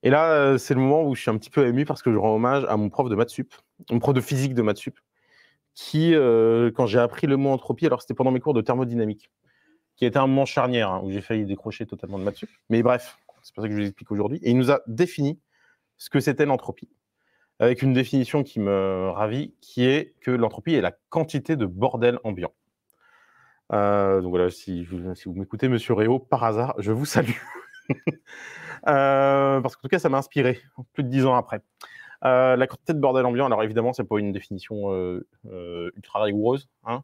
Et là, c'est le moment où je suis un petit peu ému parce que je rends hommage à mon prof de maths sup, mon prof de physique de maths sup, qui, quand j'ai appris le mot entropie, alors c'était pendant mes cours de thermodynamique, qui a été un moment charnière, où j'ai failli décrocher totalement de maths sup. Mais bref, c'est pour ça que je vous explique aujourd'hui. Et il nous a défini ce que c'était l'entropie, avec une définition qui me ravit, qui est que l'entropie est la quantité de bordel ambiant. Donc voilà, si vous m'écoutez, monsieur Réau, par hasard, je vous salue. Parce qu'en tout cas, ça m'a inspiré, plus de 10 ans après. La quantité de bordel ambiant, alors évidemment, c'est pas une définition ultra rigoureuse, hein.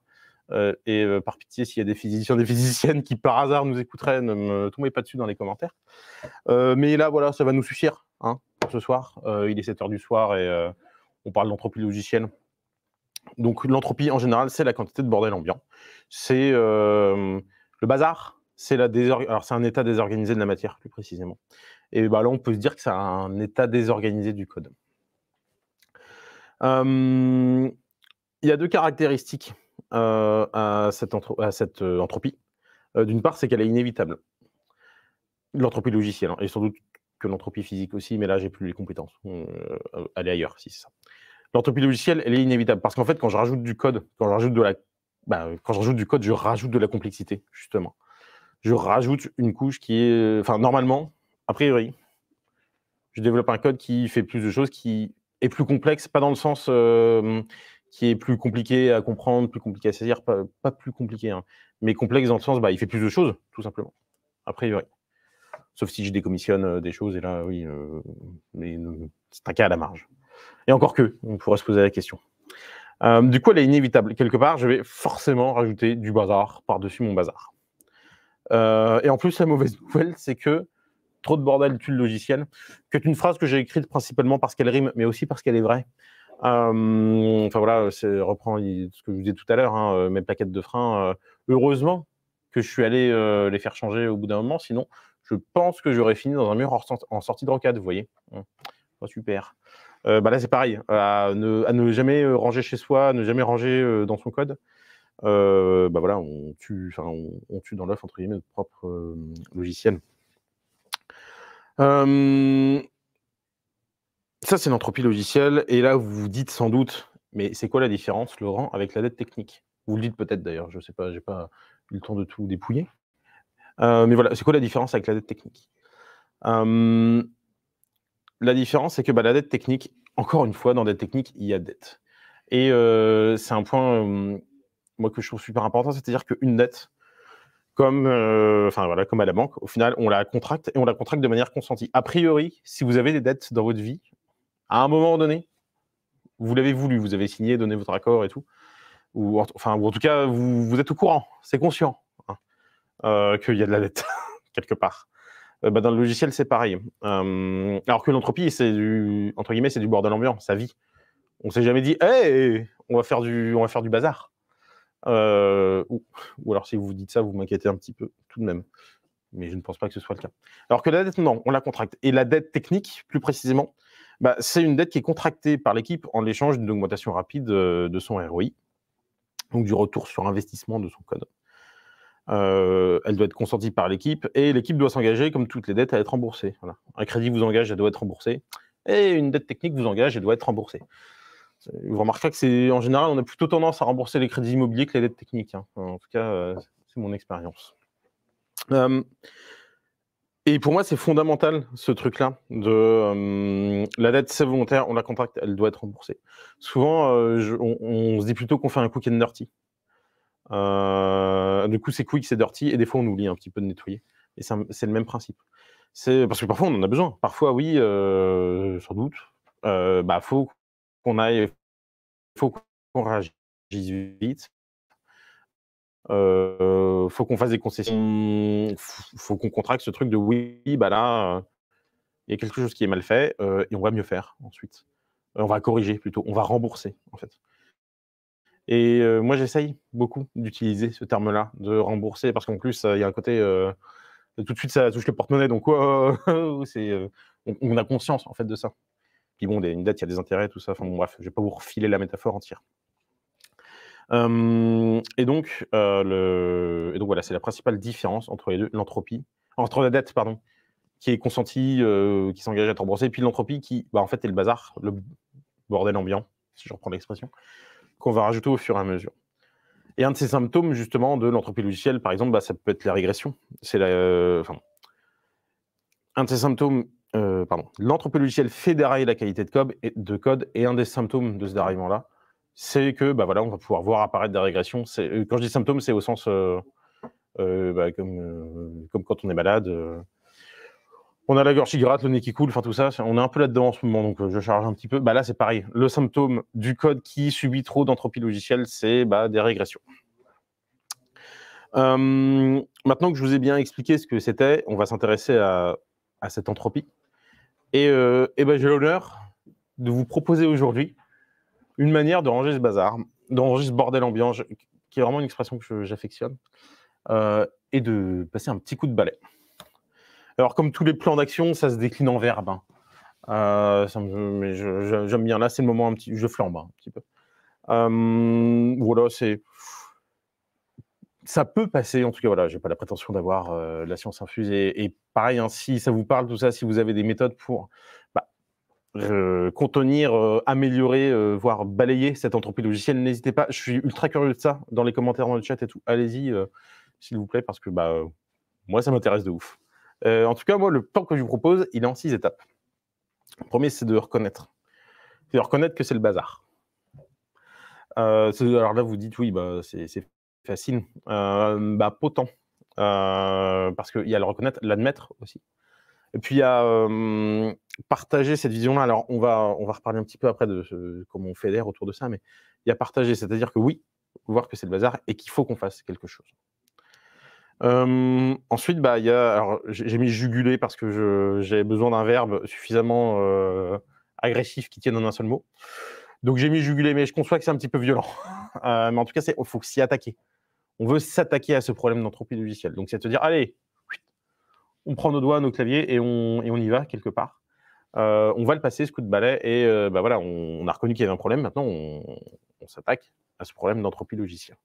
Par pitié, s'il y a des physiciens, des physiciennes qui par hasard nous écouteraient, ne me tombez pas dessus dans les commentaires. Mais là, voilà, ça va nous suffire pour ce soir. Il est 7h du soir et on parle d'entropie logicielle. Donc l'entropie, en général, c'est la quantité de bordel ambiant. C'est le bazar, alors c'est un état désorganisé de la matière, plus précisément. Et là, on peut se dire que c'est un état désorganisé du code. Il y a 2 caractéristiques à cette entropie. D'une part, c'est qu'elle est inévitable. L'entropie logicielle, et sans doute que l'entropie physique aussi, mais là, j'ai plus les compétences. Aller ailleurs, si c'est ça. L'entropie logicielle, elle est inévitable parce qu'en fait, quand je rajoute du code, quand je rajoute du code, je rajoute de la complexité, justement. Je rajoute une couche qui est, normalement, a priori, je développe un code qui fait plus de choses, qui est plus complexe, pas dans le sens qui est plus compliqué à comprendre, plus compliqué à saisir, pas plus compliqué, mais complexe dans le sens, il fait plus de choses, tout simplement, a priori. Sauf si je décommissionne des choses, et là, oui, mais c'est un cas à la marge. Et encore que, on pourrait se poser la question. Du coup, elle est inévitable. Quelque part, je vais forcément rajouter du bazar par-dessus mon bazar. Et en plus, la mauvaise nouvelle, c'est que trop de bordel tue le logiciel, qui est une phrase que j'ai écrite principalement parce qu'elle rime, mais aussi parce qu'elle est vraie. Voilà, reprend ce que je vous disais tout à l'heure, mes plaquettes de frein. Heureusement que je suis allé les faire changer au bout d'un moment, sinon je pense que j'aurais fini dans un mur en sortie de rocade, vous voyez. Pas super. Là, c'est pareil, à ne jamais ranger chez soi, à ne jamais ranger dans son code. Voilà, on tue dans l'œuf, entre guillemets, notre propre logiciel. Ça, c'est l'entropie logicielle. Et là, vous vous dites sans doute, mais c'est quoi la différence, Laurent, avec la dette technique? Vous le dites peut-être d'ailleurs, je ne sais pas, j'ai pas eu le temps de tout dépouiller. Mais voilà, c'est quoi la différence avec la dette technique? La différence, c'est que la dette technique, encore une fois, dans la dette technique, il y a dette. Et c'est un point, moi, que je trouve super important, c'est-à-dire qu'une dette, comme à la banque, au final, on la contracte et on la contracte de manière consentie. A priori, si vous avez des dettes dans votre vie, à un moment donné, vous l'avez voulu, vous avez signé, donné votre accord et tout, ou en tout cas, vous êtes au courant, c'est conscient qu'il y a de la dette quelque part. Dans le logiciel, c'est pareil. Alors que l'entropie, c'est entre guillemets, c'est du bordel ambiant, ça vit. On s'est jamais dit, hey, on va faire du bazar. Ou alors si vous dites ça, vous m'inquiétez un petit peu tout de même. Mais je ne pense pas que ce soit le cas. Alors que la dette, non, on la contracte. Et la dette technique, plus précisément, c'est une dette qui est contractée par l'équipe en échange d'une augmentation rapide de son ROI, donc du retour sur investissement de son code. Elle doit être consentie par l'équipe et l'équipe doit s'engager, comme toutes les dettes, à être remboursée. Voilà. Un crédit vous engage, elle doit être remboursée. Et une dette technique vous engage, elle doit être remboursée. Vous remarquerez que en général, on a plutôt tendance à rembourser les crédits immobiliers que les dettes techniques. En tout cas, c'est mon expérience. Et pour moi, c'est fondamental, ce truc-là, la dette, c'est volontaire, on la contracte, elle doit être remboursée. Souvent, on se dit plutôt qu'on fait un quick and dirty. Du coup, c'est quick, c'est dirty, et des fois, on oublie un petit peu de nettoyer. Et c'est le même principe. Parce que parfois, on en a besoin. Parfois, oui, sans doute. Faut qu'on réagisse vite. faut qu'on fasse des concessions, faut qu'on contracte ce truc de oui, bah là, il y a quelque chose qui est mal fait, et on va mieux faire ensuite. On va corriger plutôt, on va rembourser, en fait. Et moi, j'essaye beaucoup d'utiliser ce terme-là, de rembourser, parce qu'en plus, il y a un côté, tout de suite, ça touche le porte-monnaie, donc c'est, on a conscience, en fait, de ça. Puis bon, une dette, il y a des intérêts, tout ça. Enfin bon, bref, je vais pas vous refiler la métaphore entière. Et donc voilà, c'est la principale différence entre les deux, entre la dette, pardon, qui est consentie, qui s'engage à être remboursée, et puis l'entropie qui, bah, en fait, est le bazar, le bordel ambiant, si je reprends l'expression, qu'on va rajouter au fur et à mesure. Et un de ces symptômes, justement, de l'entropie logicielle, par exemple, bah, ça peut être la régression. C'est un de ces symptômes, l'entropie logicielle fait dérailler la qualité de code, et un des symptômes de ce déraillement-là, c'est que, bah voilà, on va pouvoir voir apparaître des régressions. Quand je dis symptômes, c'est au sens, comme quand on est malade, on a la gorge qui gratte, le nez qui coule, enfin tout ça, on est un peu là-dedans en ce moment, donc je charge un petit peu. Bah là, c'est pareil. Le symptôme du code qui subit trop d'entropie logicielle, c'est des régressions. Maintenant que je vous ai bien expliqué ce que c'était, on va s'intéresser à cette entropie. Et j'ai l'honneur de vous proposer aujourd'hui une manière de ranger ce bazar, de ranger ce bordel ambiant, qui est vraiment une expression que j'affectionne, et de passer un petit coup de balai. Alors, comme tous les plans d'action, ça se décline en verbe. Mais j'aime bien. Là, c'est le moment je flambe un petit peu. Voilà, ça peut passer, en tout cas, voilà, j'ai pas la prétention d'avoir la science infuse. Et pareil, hein, si ça vous parle, tout ça, si vous avez des méthodes pour contenir, améliorer, voire balayer cette entropie logicielle, n'hésitez pas. Je suis ultra curieux de ça, dans les commentaires, dans le chat et tout. Allez-y, s'il vous plaît, parce que moi, ça m'intéresse de ouf. En tout cas, moi, le plan que je vous propose, il est en 6 étapes. Le premier, c'est de reconnaître. C'est de reconnaître que c'est le bazar. Alors là, vous dites, oui, c'est facile. Pas autant. Parce qu'il y a le reconnaître, l'admettre aussi. Et puis, il y a partager cette vision-là. Alors, on va reparler un petit peu après de comment on fédère autour de ça, mais il y a partager, c'est-à-dire que oui, voir que c'est le bazar et qu'il faut qu'on fasse quelque chose. Ensuite, il y a, alors j'ai mis juguler parce que j'avais besoin d'un verbe suffisamment agressif qui tienne en un seul mot. Donc j'ai mis juguler, mais je conçois que c'est un petit peu violent. Mais en tout cas, il faut s'y attaquer. On veut s'attaquer à ce problème d'entropie logicielle. Donc c'est de se dire, allez, on prend nos doigts, nos claviers et on y va quelque part. On va le passer, ce coup de balai, et voilà, on a reconnu qu'il y avait un problème. Maintenant, on s'attaque à ce problème d'entropie logicielle.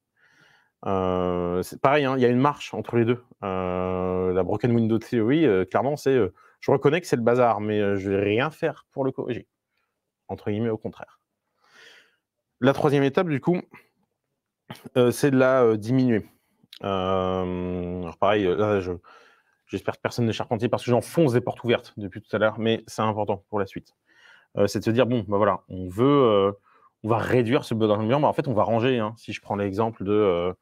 C'est pareil, hein, il y a une marche entre les deux. La Broken Window Theory, clairement, c'est je reconnais que c'est le bazar, mais je vais rien faire pour le corriger. Entre guillemets, au contraire. La troisième étape, du coup, c'est de la diminuer. Alors pareil, là, j'espère que personne n'est charpentier parce que j'enfonce des portes ouvertes depuis tout à l'heure, mais c'est important pour la suite. C'est de se dire, bon, voilà, on va réduire ce bazar ambiant, en fait, on va ranger. Hein, si je prends l'exemple de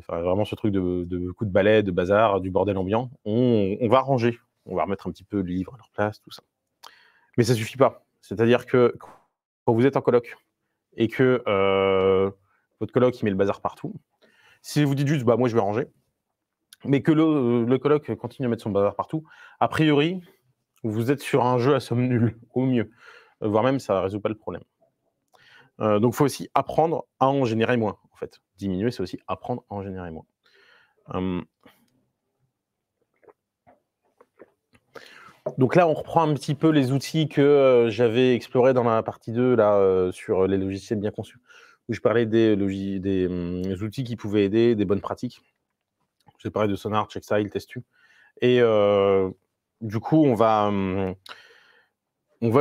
vraiment ce truc de coup de balai, de bazar, du bordel ambiant, on va ranger. On va remettre un petit peu le livre à leur place, tout ça. Mais ça suffit pas. C'est-à-dire que quand vous êtes en coloc et que votre coloc il met le bazar partout, si vous dites juste moi je vais ranger, mais que le coloc continue à mettre son bazar partout, a priori vous êtes sur un jeu à somme nulle, au mieux, voire même ça ne résout pas le problème. Donc il faut aussi apprendre à en générer moins, en fait. Diminuer, c'est aussi apprendre à en générer moins. Donc là, on reprend un petit peu les outils que j'avais explorés dans la partie 2, là, sur les logiciels bien conçus, où je parlais des outils qui pouvaient aider, des bonnes pratiques. J'ai parlé de Sonar, Checkstyle, Testu. Et du coup, on va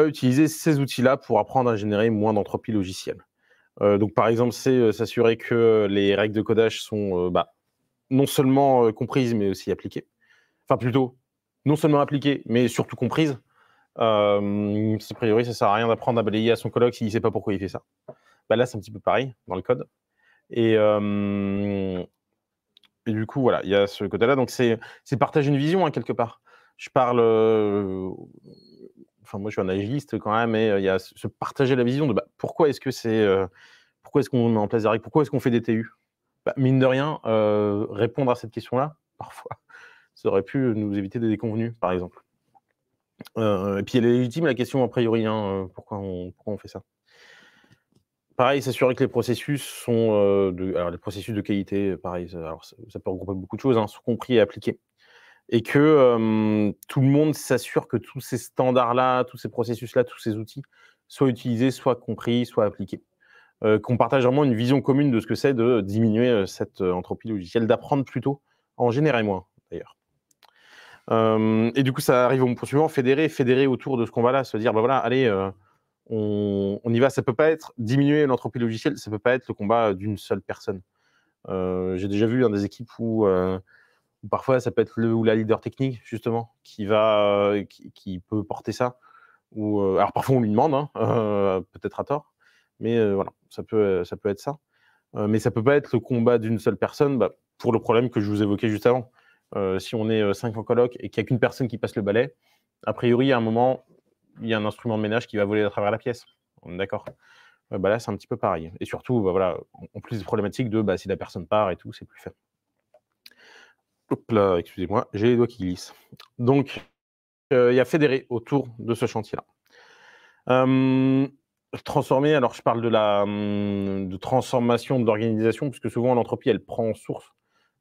utiliser ces outils-là pour apprendre à générer moins d'entropie logicielle. Donc, par exemple, c'est s'assurer que les règles de codage sont non seulement comprises, mais aussi appliquées. Enfin, plutôt, non seulement appliquées, mais surtout comprises. A priori, ça sert à rien d'apprendre à balayer à son coloc s'il ne sait pas pourquoi il fait ça. Là, c'est un petit peu pareil dans le code. Et du coup, voilà, il y a ce côté-là. Donc, c'est partager une vision, hein, quelque part. Je parle... moi, je suis un agiliste quand même, et il y a ce partager la vision de pourquoi est-ce qu'on met en place des règles, pourquoi est-ce qu'on fait des TU, Bah, mine de rien, répondre à cette question-là, parfois, ça aurait pu nous éviter des déconvenues, par exemple. Et puis elle est légitime la question a priori, hein, pourquoi on fait ça? Pareil, s'assurer que les processus sont, alors les processus de qualité, pareil, ça peut regrouper beaucoup de choses, hein, sont compris et appliqués. Et que, tout le monde s'assure que tous ces standards-là, tous ces processus-là, tous ces outils soient utilisés, soient compris, soient appliqués. Qu'on partage vraiment une vision commune de ce que c'est de diminuer, cette, entropie logicielle, d'apprendre plutôt à en générer moins, d'ailleurs. Et du coup, ça arrive au point suivant, fédérer autour de ce combat-là, se dire: «Bah, voilà, allez, on y va». Ça peut pas être diminuer l'entropie logicielle, ça peut pas être le combat d'une seule personne. J'ai déjà vu dans des équipes où parfois ça peut être le ou la leader technique justement qui peut porter ça ou, alors parfois on lui demande, hein, peut-être à tort, mais, voilà, ça peut être ça. Mais ça peut pas être le combat d'une seule personne, bah, pour le problème que je vous évoquais juste avant. Si on est, 5 en coloc et qu'il y a qu'une personne qui passe le balai, a priori, à un moment, il y a un instrument de ménage qui va voler à travers la pièce. On est d'accord? Bah, là, c'est un petit peu pareil et surtout, bah, voilà, en plus des problématiques de, bah, si la personne part et tout, c'est plus faible. Hop là, excusez-moi, j'ai les doigts qui glissent. Donc, il y a fédérer autour de ce chantier-là. Transformer, alors je parle de transformation de l'organisation, puisque souvent l'entropie, elle prend source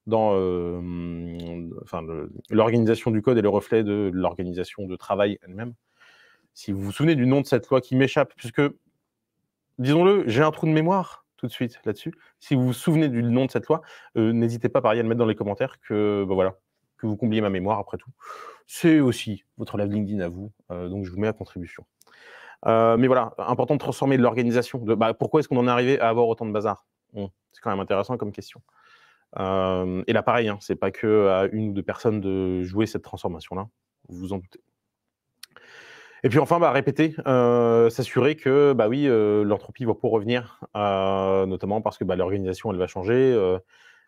dans, enfin l'organisation du code est le reflet de l'organisation de travail elle-même. Si vous vous souvenez du nom de cette loi qui m'échappe, puisque, disons-le, j'ai un trou de mémoire tout de suite là-dessus. Si vous vous souvenez du nom de cette loi, n'hésitez pas pareil à le mettre dans les commentaires que, bah, voilà, que vous combliez ma mémoire après tout. C'est aussi votre live LinkedIn à vous, donc je vous mets à contribution. Mais voilà, important de transformer l'organisation. Bah, pourquoi est-ce qu'on en est arrivé à avoir autant de bazar? C'est quand même intéressant comme question. Et là, pareil, hein, c'est pas que à une ou deux personnes de jouer cette transformation-là, vous vous en doutez. Et puis enfin, bah, répéter, s'assurer que, bah oui, l'entropie va pas revenir, notamment parce que, bah, l'organisation, elle va changer,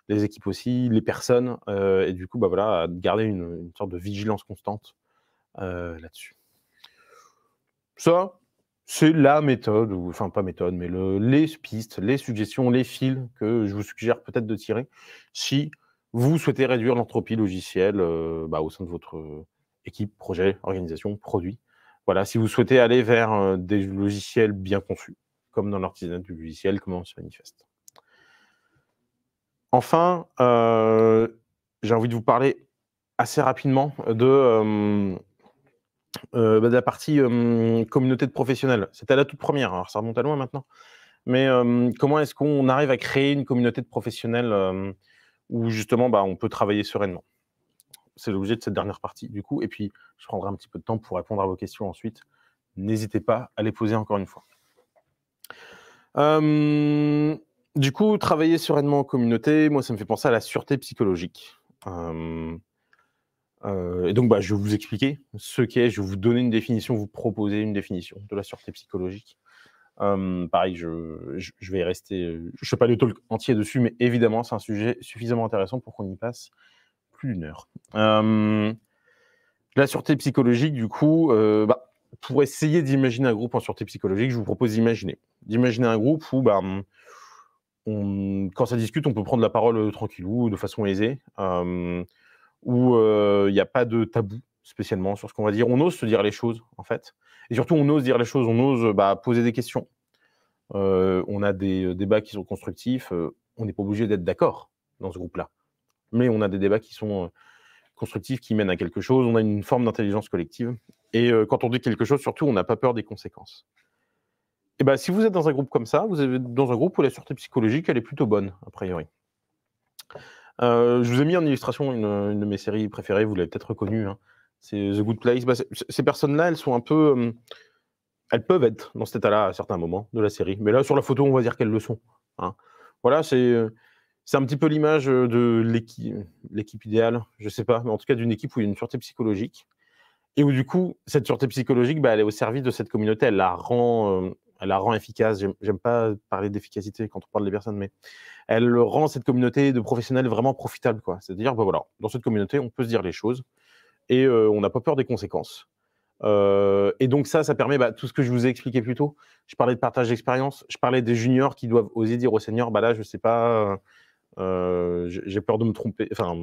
les équipes aussi, les personnes, et du coup, bah, voilà, garder une sorte de vigilance constante, là-dessus. Ça, c'est la méthode ou enfin pas méthode, mais les pistes, les suggestions, les fils que je vous suggère peut-être de tirer si vous souhaitez réduire l'entropie logicielle, bah, au sein de votre, équipe, projet, organisation, produit. Voilà, si vous souhaitez aller vers, des logiciels bien conçus, comme dans l'artisanat du logiciel, comment on se manifeste. Enfin, j'ai envie de vous parler assez rapidement bah, de la partie, communauté de professionnels. C'était la toute première, alors ça remonte à loin maintenant. Mais, comment est-ce qu'on arrive à créer une communauté de professionnels, où justement, bah, on peut travailler sereinement? C'est l'objet de cette dernière partie, du coup et puis je prendrai un petit peu de temps pour répondre à vos questions ensuite. N'hésitez pas à les poser encore une fois. Du coup, travailler sereinement en communauté, moi, ça me fait penser à la sûreté psychologique. Hem Et donc, bah, je vais vous expliquer ce qu'est, je vais vous donner une définition, vous proposer une définition de la sûreté psychologique. Pareil, je vais y rester, je fais pas le talk entier dessus, mais évidemment, c'est un sujet suffisamment intéressant pour qu'on y passe plus d'1 heure. La sûreté psychologique, du coup, bah, pour essayer d'imaginer un groupe en sûreté psychologique, je vous propose d'imaginer un groupe où, bah, quand ça discute, on peut prendre la parole, tranquillou, de façon aisée, où il y a pas de tabou spécialement sur ce qu'on va dire. On ose se dire les choses, en fait et surtout on ose dire les choses, on ose, bah, poser des questions. On a des, débats qui sont constructifs, on n'est pas obligé d'être d'accord dans ce groupe-là. Mais on a des débats qui sont, constructifs, qui mènent à quelque chose. On a une forme d'intelligence collective et quand on dit quelque chose, surtout, on n'a pas peur des conséquences. Et bah, si vous êtes dans un groupe comme ça, vous êtes dans un groupe où la sûreté psychologique, elle est plutôt bonne, a priori. Je vous ai mis en illustration une de mes séries préférées, vous l'avez peut-être reconnue, hein, c'est The Good Place. Bah, ces personnes-là, elles sont un peu, elles peuvent être dans cet état-là à certains moments de la série, mais là, sur la photo, on va dire qu'elles le sont, hein. Voilà, c'est un petit peu l'image, de l'équipe idéale, je sais pas, mais en tout cas d'une équipe où il y a une sûreté psychologique et où du coup, cette sûreté psychologique, bah, elle est au service de cette communauté, elle la rend efficace. J'aime pas parler d'efficacité quand on parle des personnes, mais elle rend cette communauté de professionnels vraiment profitable, quoi. C'est-à-dire, bah, voilà, dans cette communauté, on peut se dire les choses et on n'a pas peur des conséquences. Et donc ça permet, bah, tout ce que je vous ai expliqué plus tôt. Je parlais de partage d'expérience, je parlais des juniors qui doivent oser dire aux seniors: «Bah, là, je sais pas, j'ai peur de me tromper. Enfin,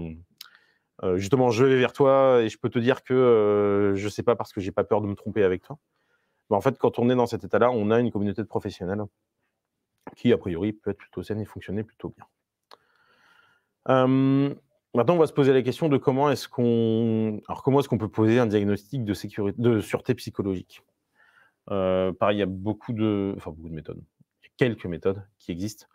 justement, je vais vers toi et je peux te dire que je sais pas parce que j'ai pas peur de me tromper avec toi. Mais en fait, quand on est dans cet état-là, on a une communauté de professionnels qui, a priori, peut être plutôt saine et fonctionner plutôt bien. Maintenant, on va se poser la question de comment est-ce qu'on peut poser un diagnostic de sûreté psychologique. Pareil, il y a beaucoup de méthodes. Il y a quelques méthodes qui existent.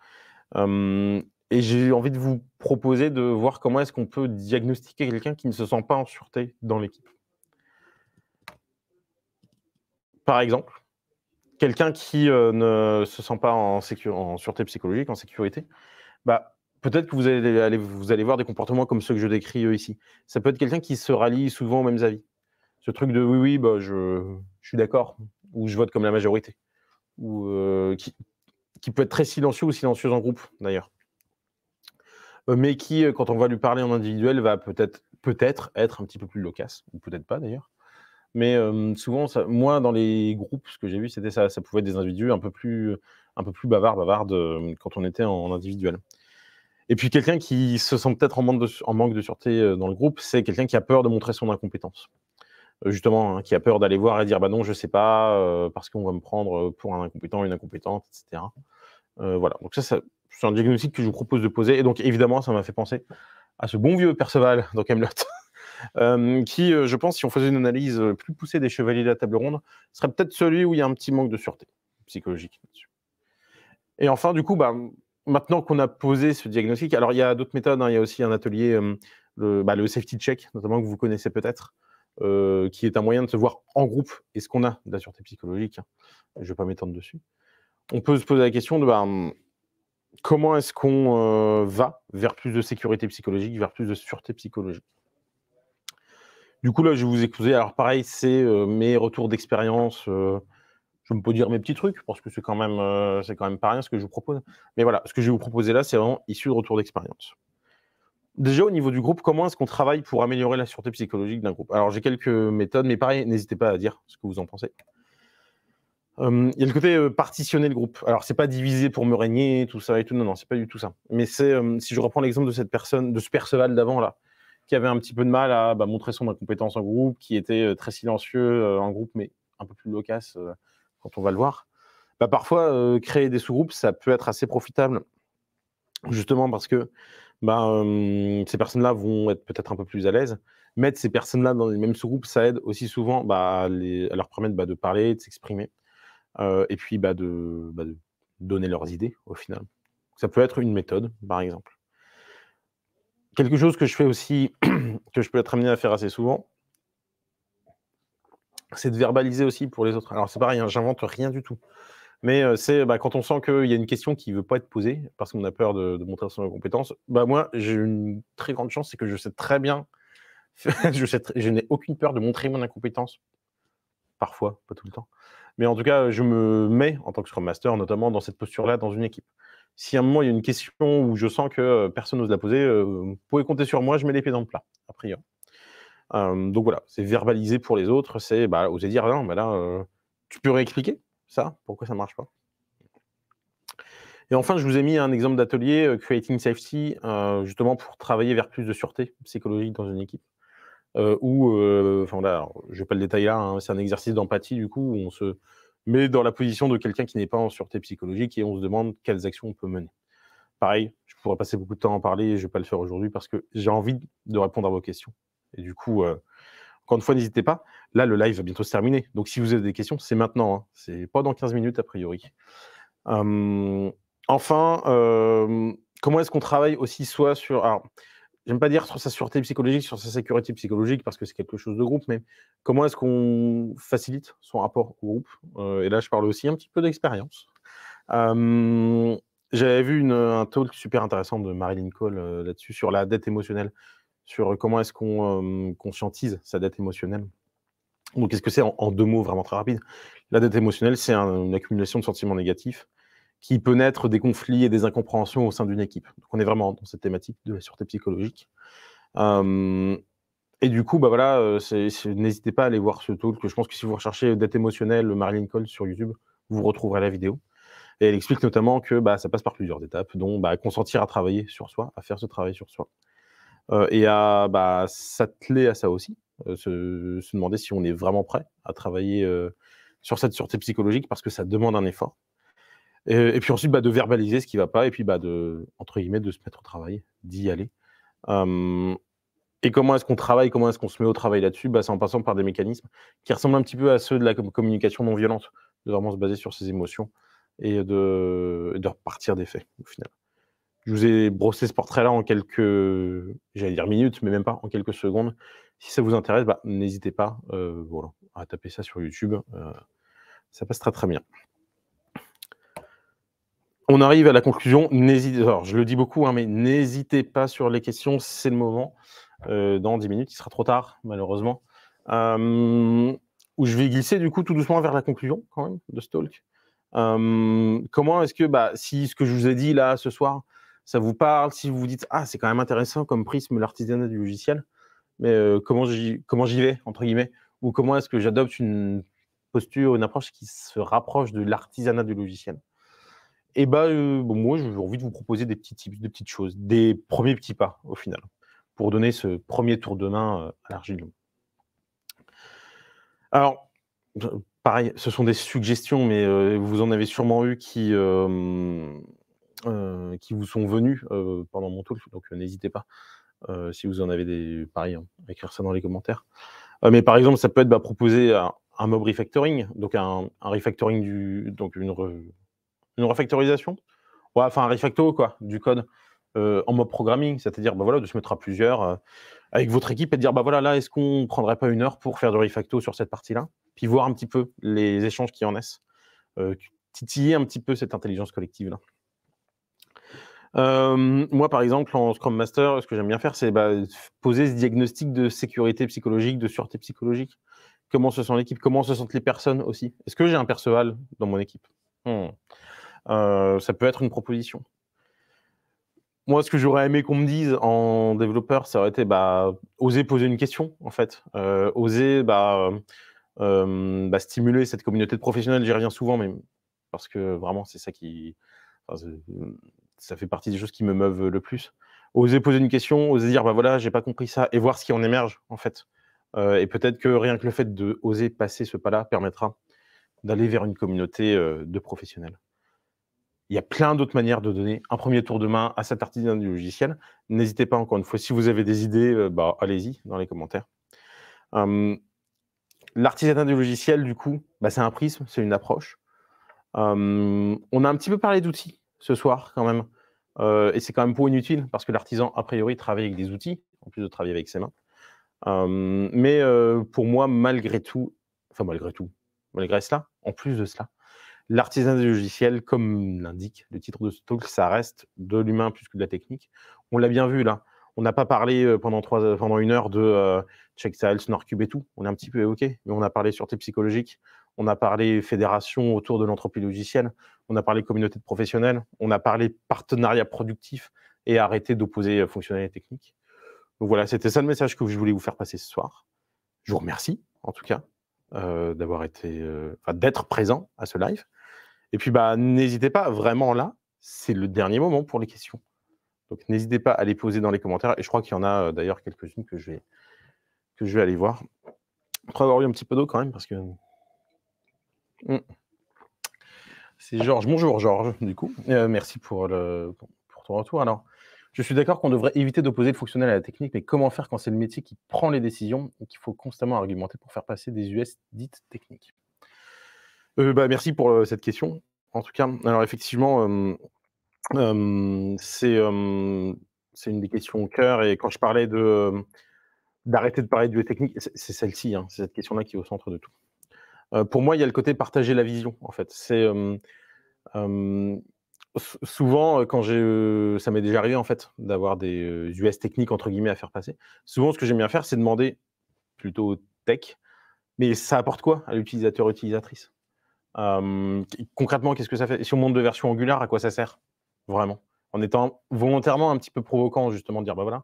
Et j'ai envie de vous proposer de voir comment est-ce qu'on peut diagnostiquer quelqu'un qui ne se sent pas en sûreté dans l'équipe. Par exemple, quelqu'un qui ne se sent pas en sûreté psychologique, en sécurité, bah, peut-être que vous allez voir des comportements comme ceux que je décris ici. Ça peut être quelqu'un qui se rallie souvent aux mêmes avis. Ce truc de oui, oui, bah, je suis d'accord, ou je vote comme la majorité, ou qui peut être très silencieux ou silencieuse en groupe d'ailleurs. Mais qui, quand on va lui parler en individuel, va peut-être être un petit peu plus loquace, ou peut-être pas d'ailleurs. Mais souvent, moi, dans les groupes, ce que j'ai vu, c'était ça. Ça pouvait être des individus un peu plus bavardes, quand on était en individuel. Et puis quelqu'un qui se sent peut-être en manque de sûreté dans le groupe, c'est quelqu'un qui a peur de montrer son incompétence. Justement, hein, qui a peur d'aller voir et dire bah non, je sais pas, parce qu'on va me prendre pour un incompétent, une incompétente, etc. Voilà. Donc ça, c'est un diagnostic que je vous propose de poser. Et donc évidemment, ça m'a fait penser à ce bon vieux Perceval dans Camelot, qui, je pense, si on faisait une analyse plus poussée des chevaliers de la table ronde, serait peut-être celui où il y a un petit manque de sûreté psychologique là-dessus. Et enfin, du coup, bah, maintenant qu'on a posé ce diagnostic, alors il y a d'autres méthodes, hein, il y a aussi un atelier, le safety check, notamment que vous connaissez peut-être, qui est un moyen de se voir en groupe, est-ce qu'on a de la sûreté psychologique, hein. Je ne vais pas m'étendre dessus. On peut se poser la question de comment est-ce qu'on va vers plus de sécurité psychologique, vers plus de sûreté psychologique. Du coup, là, je vais vous exposer, alors pareil, c'est mes retours d'expérience, je peux dire mes petits trucs, parce que c'est quand même pas rien ce que je vous propose. Mais voilà, ce que je vais vous proposer là, c'est vraiment issu de retours d'expérience. Déjà, au niveau du groupe, comment est-ce qu'on travaille pour améliorer la sûreté psychologique d'un groupe? Alors, j'ai quelques méthodes, mais pareil, n'hésitez pas à dire ce que vous en pensez. Il y a le côté partitionner le groupe. Alors, c'est pas diviser pour me régner, tout ça et tout. Non, non, c'est pas du tout ça. Mais c'est, si je reprends l'exemple de cette personne, de ce Perceval d'avant là, qui avait un petit peu de mal à montrer son incompétence en groupe, qui était très silencieux en groupe, mais un peu plus loquace quand on va le voir. Bah, parfois, créer des sous-groupes, ça peut être assez profitable, justement parce que ces personnes-là vont être peut-être un peu plus à l'aise. Mettre ces personnes-là dans les mêmes sous-groupes, ça aide aussi souvent à leur permettre de parler, de s'exprimer. Et puis de donner leurs idées au final. Ça peut être une méthode, par exemple. Quelque chose que je fais aussi, que je peux être amené à faire assez souvent, c'est de verbaliser aussi pour les autres. Alors c'est pareil, hein, j'invente rien du tout. Mais c'est quand on sent qu'il y a une question qui ne veut pas être posée, parce qu'on a peur de montrer son incompétence, moi j'ai une très grande chance, c'est que je sais très bien, je n'ai aucune peur de montrer mon incompétence. Parfois, pas tout le temps. Mais en tout cas, je me mets, en tant que Scrum Master, notamment dans cette posture-là, dans une équipe. Si à un moment, il y a une question où je sens que personne n'ose la poser, vous pouvez compter sur moi, je mets les pieds dans le plat, a priori. Donc voilà, c'est verbaliser pour les autres, c'est oser dire: «Non, mais là, tu peux réexpliquer ça? Pourquoi ça ne marche pas?» Et enfin, je vous ai mis un exemple d'atelier, Creating Safety, justement pour travailler vers plus de sûreté psychologique dans une équipe. Enfin voilà, alors, je vais pas le détailler là, hein, c'est un exercice d'empathie du coup, où on se met dans la position de quelqu'un qui n'est pas en sûreté psychologique et on se demande quelles actions on peut mener. Pareil, je pourrais passer beaucoup de temps à en parler et je vais pas le faire aujourd'hui parce que j'ai envie de répondre à vos questions. Et du coup, encore une fois, n'hésitez pas. Là, le live va bientôt se terminer. Donc si vous avez des questions, c'est maintenant, hein. C'est pas dans 15 minutes a priori. Enfin, comment est-ce qu'on travaille aussi soit sur alors j'aime pas dire sur sa sûreté psychologique, sur sa sécurité psychologique parce que c'est quelque chose de groupe, mais comment est-ce qu'on facilite son rapport au groupe? Et là, je parle aussi un petit peu d'expérience. J'avais vu un talk super intéressant de Marilyn Cole, là-dessus, sur la dette émotionnelle, sur comment est-ce qu'on, conscientise sa dette émotionnelle. Donc qu'est-ce que c'est en 2 mots vraiment très rapides? La dette émotionnelle, c'est une accumulation de sentiments négatifs qui peut naître des conflits et des incompréhensions au sein d'une équipe. Donc on est vraiment dans cette thématique de la sûreté psychologique. Et du coup, voilà, n'hésitez pas à aller voir ce talk, que je pense que si vous recherchez dette émotionnelle, Marilyn Cole sur YouTube, vous retrouverez la vidéo. Et elle explique notamment que ça passe par plusieurs étapes, dont consentir à travailler sur soi, à faire ce travail sur soi. Et à s'atteler à ça aussi, se demander si on est vraiment prêt à travailler sur cette sûreté psychologique, parce que ça demande un effort. Et puis ensuite, de verbaliser ce qui ne va pas, et puis de, entre guillemets, de se mettre au travail, d'y aller. Et comment est-ce qu'on travaille, comment est-ce qu'on se met au travail là-dessus? C'est en passant par des mécanismes qui ressemblent un petit peu à ceux de la communication non violente, de vraiment se baser sur ses émotions et de repartir des faits, au final. Je vous ai brossé ce portrait-là en quelques, j'allais dire minutes, mais même pas, en quelques secondes. Si ça vous intéresse, n'hésitez pas à taper ça sur YouTube. Ça passe très très bien. On arrive à la conclusion. Alors, je le dis beaucoup, mais n'hésitez pas sur les questions, c'est le moment. Dans 10 minutes, il sera trop tard, malheureusement. Où je vais glisser du coup tout doucement vers la conclusion quand même de ce talk. Comment est-ce que, si ce que je vous ai dit là ce soir, ça vous parle, si vous vous dites c'est quand même intéressant comme prisme l'artisanat du logiciel, mais comment j'y vais entre guillemets, ou comment est-ce que j'adopte une posture, une approche qui se rapproche de l'artisanat du logiciel? Et moi j'ai envie de vous proposer des petits tips, des petites choses, des premiers petits pas au final, pour donner ce premier tour de main à l'argile. Alors, pareil, ce sont des suggestions, mais vous en avez sûrement eu qui vous sont venues pendant mon talk, donc n'hésitez pas, si vous en avez des pareil, à écrire ça dans les commentaires. Mais par exemple, ça peut être proposer un mob refactoring, donc un refactoring donc une refactorisation, enfin un refacto quoi, du code en mob programming, c'est-à-dire de se mettre à plusieurs avec votre équipe et de dire voilà, là, est-ce qu'on ne prendrait pas 1 heure pour faire du refacto sur cette partie-là, puis voir un petit peu les échanges qui en naissent, titiller un petit peu cette intelligence collective-là. Moi, par exemple, en Scrum Master, ce que j'aime bien faire, c'est poser ce diagnostic de sécurité psychologique, de sûreté psychologique. Comment se sent l'équipe? Comment se sentent les personnes aussi? Est-ce que j'ai un Perceval dans mon équipe? Ça peut être une proposition. Moi, ce que j'aurais aimé qu'on me dise en développeur, ça aurait été oser poser une question, en fait. Oser stimuler cette communauté de professionnels. J'y reviens souvent, mais parce que vraiment, c'est ça qui... ça fait partie des choses qui me meuvent le plus. Oser poser une question, oser dire voilà, j'ai pas compris ça, et voir ce qui en émerge, en fait. Et peut-être que rien que le fait d'oser passer ce pas-là permettra d'aller vers une communauté de professionnels. Il y a plein d'autres manières de donner un premier tour de main à cet artisanat du logiciel. N'hésitez pas, encore une fois, si vous avez des idées, allez-y dans les commentaires. L'artisanat du logiciel, du coup, c'est un prisme, c'est une approche. On a un petit peu parlé d'outils ce soir, quand même. Et c'est quand même pas inutile, parce que l'artisan, a priori, travaille avec des outils, en plus de travailler avec ses mains. Mais pour moi, malgré cela, en plus de cela, l'artisanat du logiciel, comme l'indique le titre de ce talk, ça reste de l'humain plus que de la technique. On l'a bien vu là. On n'a pas parlé pendant 1 heure de Checkstyle, SnorCube et tout. On a un petit peu évoqué, mais on a parlé sûreté psychologique, on a parlé fédération autour de l'entropie logicielle, on a parlé communauté de professionnels, on a parlé partenariat productif et arrêter d'opposer fonctionnel et technique. Donc voilà, c'était ça le message que je voulais vous faire passer ce soir. Je vous remercie, en tout cas, d'être présent à ce live. Et puis, n'hésitez pas, vraiment là, c'est le dernier moment pour les questions. Donc, n'hésitez pas à les poser dans les commentaires. Et je crois qu'il y en a d'ailleurs quelques-unes que je vais aller voir. Après avoir eu un petit peu d'eau quand même, parce que... C'est Georges. Bonjour Georges, du coup. Merci pour ton retour. Alors, je suis d'accord qu'on devrait éviter d'opposer le fonctionnel à la technique, mais comment faire quand c'est le métier qui prend les décisions et qu'il faut constamment argumenter pour faire passer des US dites techniques? Merci pour cette question. En tout cas, alors effectivement, c'est une des questions au cœur, et quand je parlais d'arrêter de parler du technique, c'est celle-ci, c'est cette question-là qui est au centre de tout. Pour moi, il y a le côté partager la vision, en fait. C'est souvent, quand ça m'est déjà arrivé, en fait, d'avoir des US techniques, entre guillemets, à faire passer. Souvent, ce que j'aime bien faire, c'est demander, plutôt tech, mais ça apporte quoi à l'utilisateur, utilisatrice? Concrètement, qu'est-ce que ça fait? Si on monte de version Angular, à quoi ça sert? Vraiment. En étant volontairement un petit peu provoquant, justement, de dire, voilà,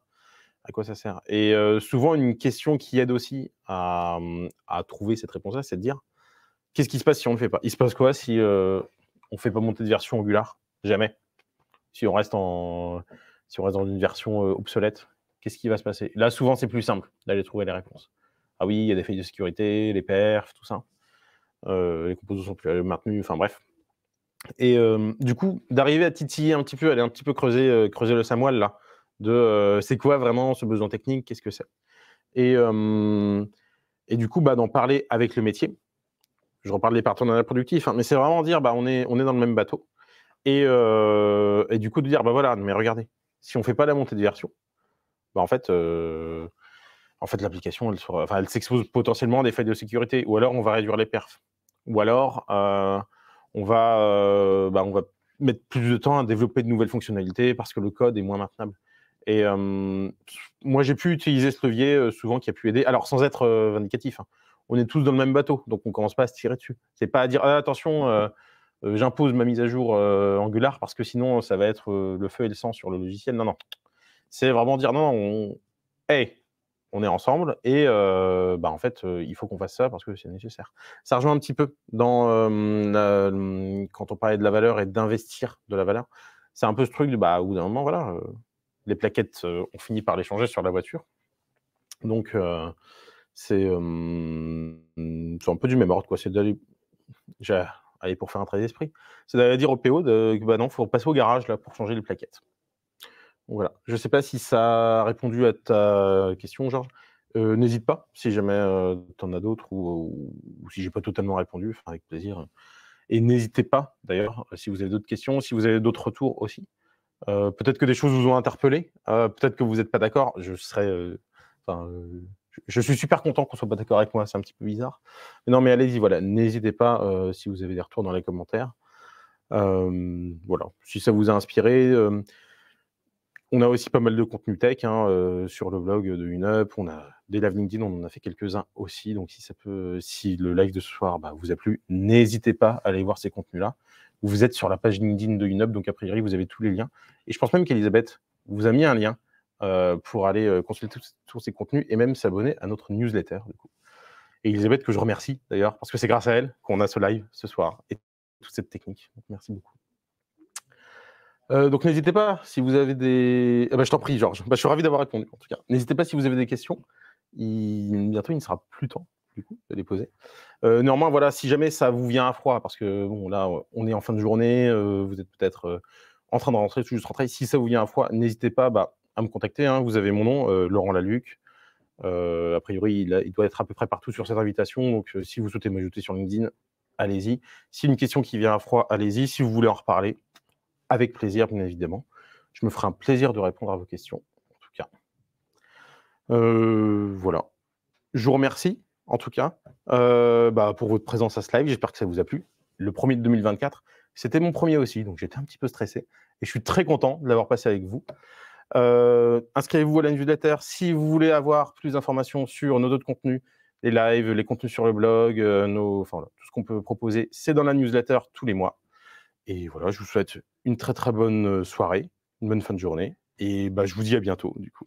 à quoi ça sert? Et souvent, une question qui aide aussi à trouver cette réponse-là, c'est de dire, qu'est-ce qui se passe si on ne le fait pas? Il se passe quoi si on fait pas monter de version Angular, jamais. Si on reste dans une version obsolète, qu'est-ce qui va se passer? Là, souvent, c'est plus simple d'aller trouver les réponses. Ah oui, il y a des failles de sécurité, les perfs, tout ça. Les composants sont plus maintenus, enfin bref. Et du coup, d'arriver à titiller un petit peu, aller un petit peu creuser le samoil là, de c'est quoi vraiment ce besoin technique, qu'est-ce que c'est? Et du coup, d'en parler avec le métier. Je reparle des partenariats productifs, hein, mais c'est vraiment dire, on est dans le même bateau. Et du coup, de dire, voilà, mais regardez, si on fait pas la montée de version, en fait, l'application, elle s'expose potentiellement à des failles de sécurité, ou alors on va réduire les perfs, ou alors on va mettre plus de temps à développer de nouvelles fonctionnalités parce que le code est moins maintenable. Et moi, j'ai pu utiliser ce levier souvent qui a pu aider, alors sans être vindicatif, hein. On est tous dans le même bateau, donc on commence pas à se tirer dessus. C'est pas à dire attention, j'impose ma mise à jour Angular parce que sinon ça va être le feu et le sang sur le logiciel. Non, non. C'est vraiment dire non, on est ensemble et en fait, il faut qu'on fasse ça parce que c'est nécessaire. Ça rejoint un petit peu dans quand on parlait de la valeur et d'investir de la valeur. C'est un peu ce truc de au bout d'un moment, voilà, les plaquettes, on finit par les changer sur la voiture. Donc c'est un peu du même ordre, quoi. C'est d'aller allez, pour faire un trait d'esprit, c'est d'aller dire au PO que non, faut passer au garage là pour changer les plaquettes. Voilà. Je ne sais pas si ça a répondu à ta question, Georges. N'hésite pas, si jamais tu en as d'autres ou si j'ai pas totalement répondu, avec plaisir. Et n'hésitez pas, d'ailleurs, si vous avez d'autres questions, si vous avez d'autres retours aussi. Peut-être que des choses vous ont interpellé, peut-être que vous n'êtes pas d'accord. Je suis super content qu'on soit pas d'accord avec moi, c'est un petit peu bizarre. Mais non, mais allez-y, voilà, n'hésitez pas si vous avez des retours dans les commentaires. Voilà, si ça vous a inspiré. On a aussi pas mal de contenu tech sur le blog de UNUP. On a des lives LinkedIn, on en a fait quelques-uns aussi. Donc si le live de ce soir vous a plu, n'hésitez pas à aller voir ces contenus-là. Vous êtes sur la page LinkedIn de UNUP, donc a priori vous avez tous les liens. Et je pense même qu'Elisabeth vous a mis un lien pour aller consulter tous ces contenus et même s'abonner à notre newsletter du coup. Et Elisabeth que je remercie d'ailleurs parce que c'est grâce à elle qu'on a ce live ce soir et toute cette technique. Donc merci beaucoup. Donc n'hésitez pas si vous avez des... je t'en prie, Georges. Je suis ravi d'avoir répondu, en tout cas. N'hésitez pas si vous avez des questions. Bientôt, il ne sera plus temps, du coup, de les poser. Néanmoins, voilà, si jamais ça vous vient à froid, parce que, bon, là, on est en fin de journée, vous êtes peut-être en train de rentrer, tout juste rentrer. Si ça vous vient à froid, n'hésitez pas à me contacter. Vous avez mon nom, Laurent Laluc. A priori, il doit être à peu près partout sur cette invitation. Donc, si vous souhaitez m'ajouter sur LinkedIn, allez-y. Si une question qui vient à froid, allez-y. Si vous voulez en reparler, avec plaisir, bien évidemment. Je me ferai un plaisir de répondre à vos questions, en tout cas. Voilà. Je vous remercie, en tout cas, pour votre présence à ce live. J'espère que ça vous a plu. Le premier de 2024, c'était mon premier aussi, donc j'étais un petit peu stressé. Et je suis très content de l'avoir passé avec vous. Inscrivez-vous à la newsletter si vous voulez avoir plus d'informations sur nos autres contenus, les lives, les contenus sur le blog, tout ce qu'on peut proposer, c'est dans la newsletter tous les mois. Et voilà, je vous souhaite une très très bonne soirée, une bonne fin de journée, et je vous dis à bientôt du coup.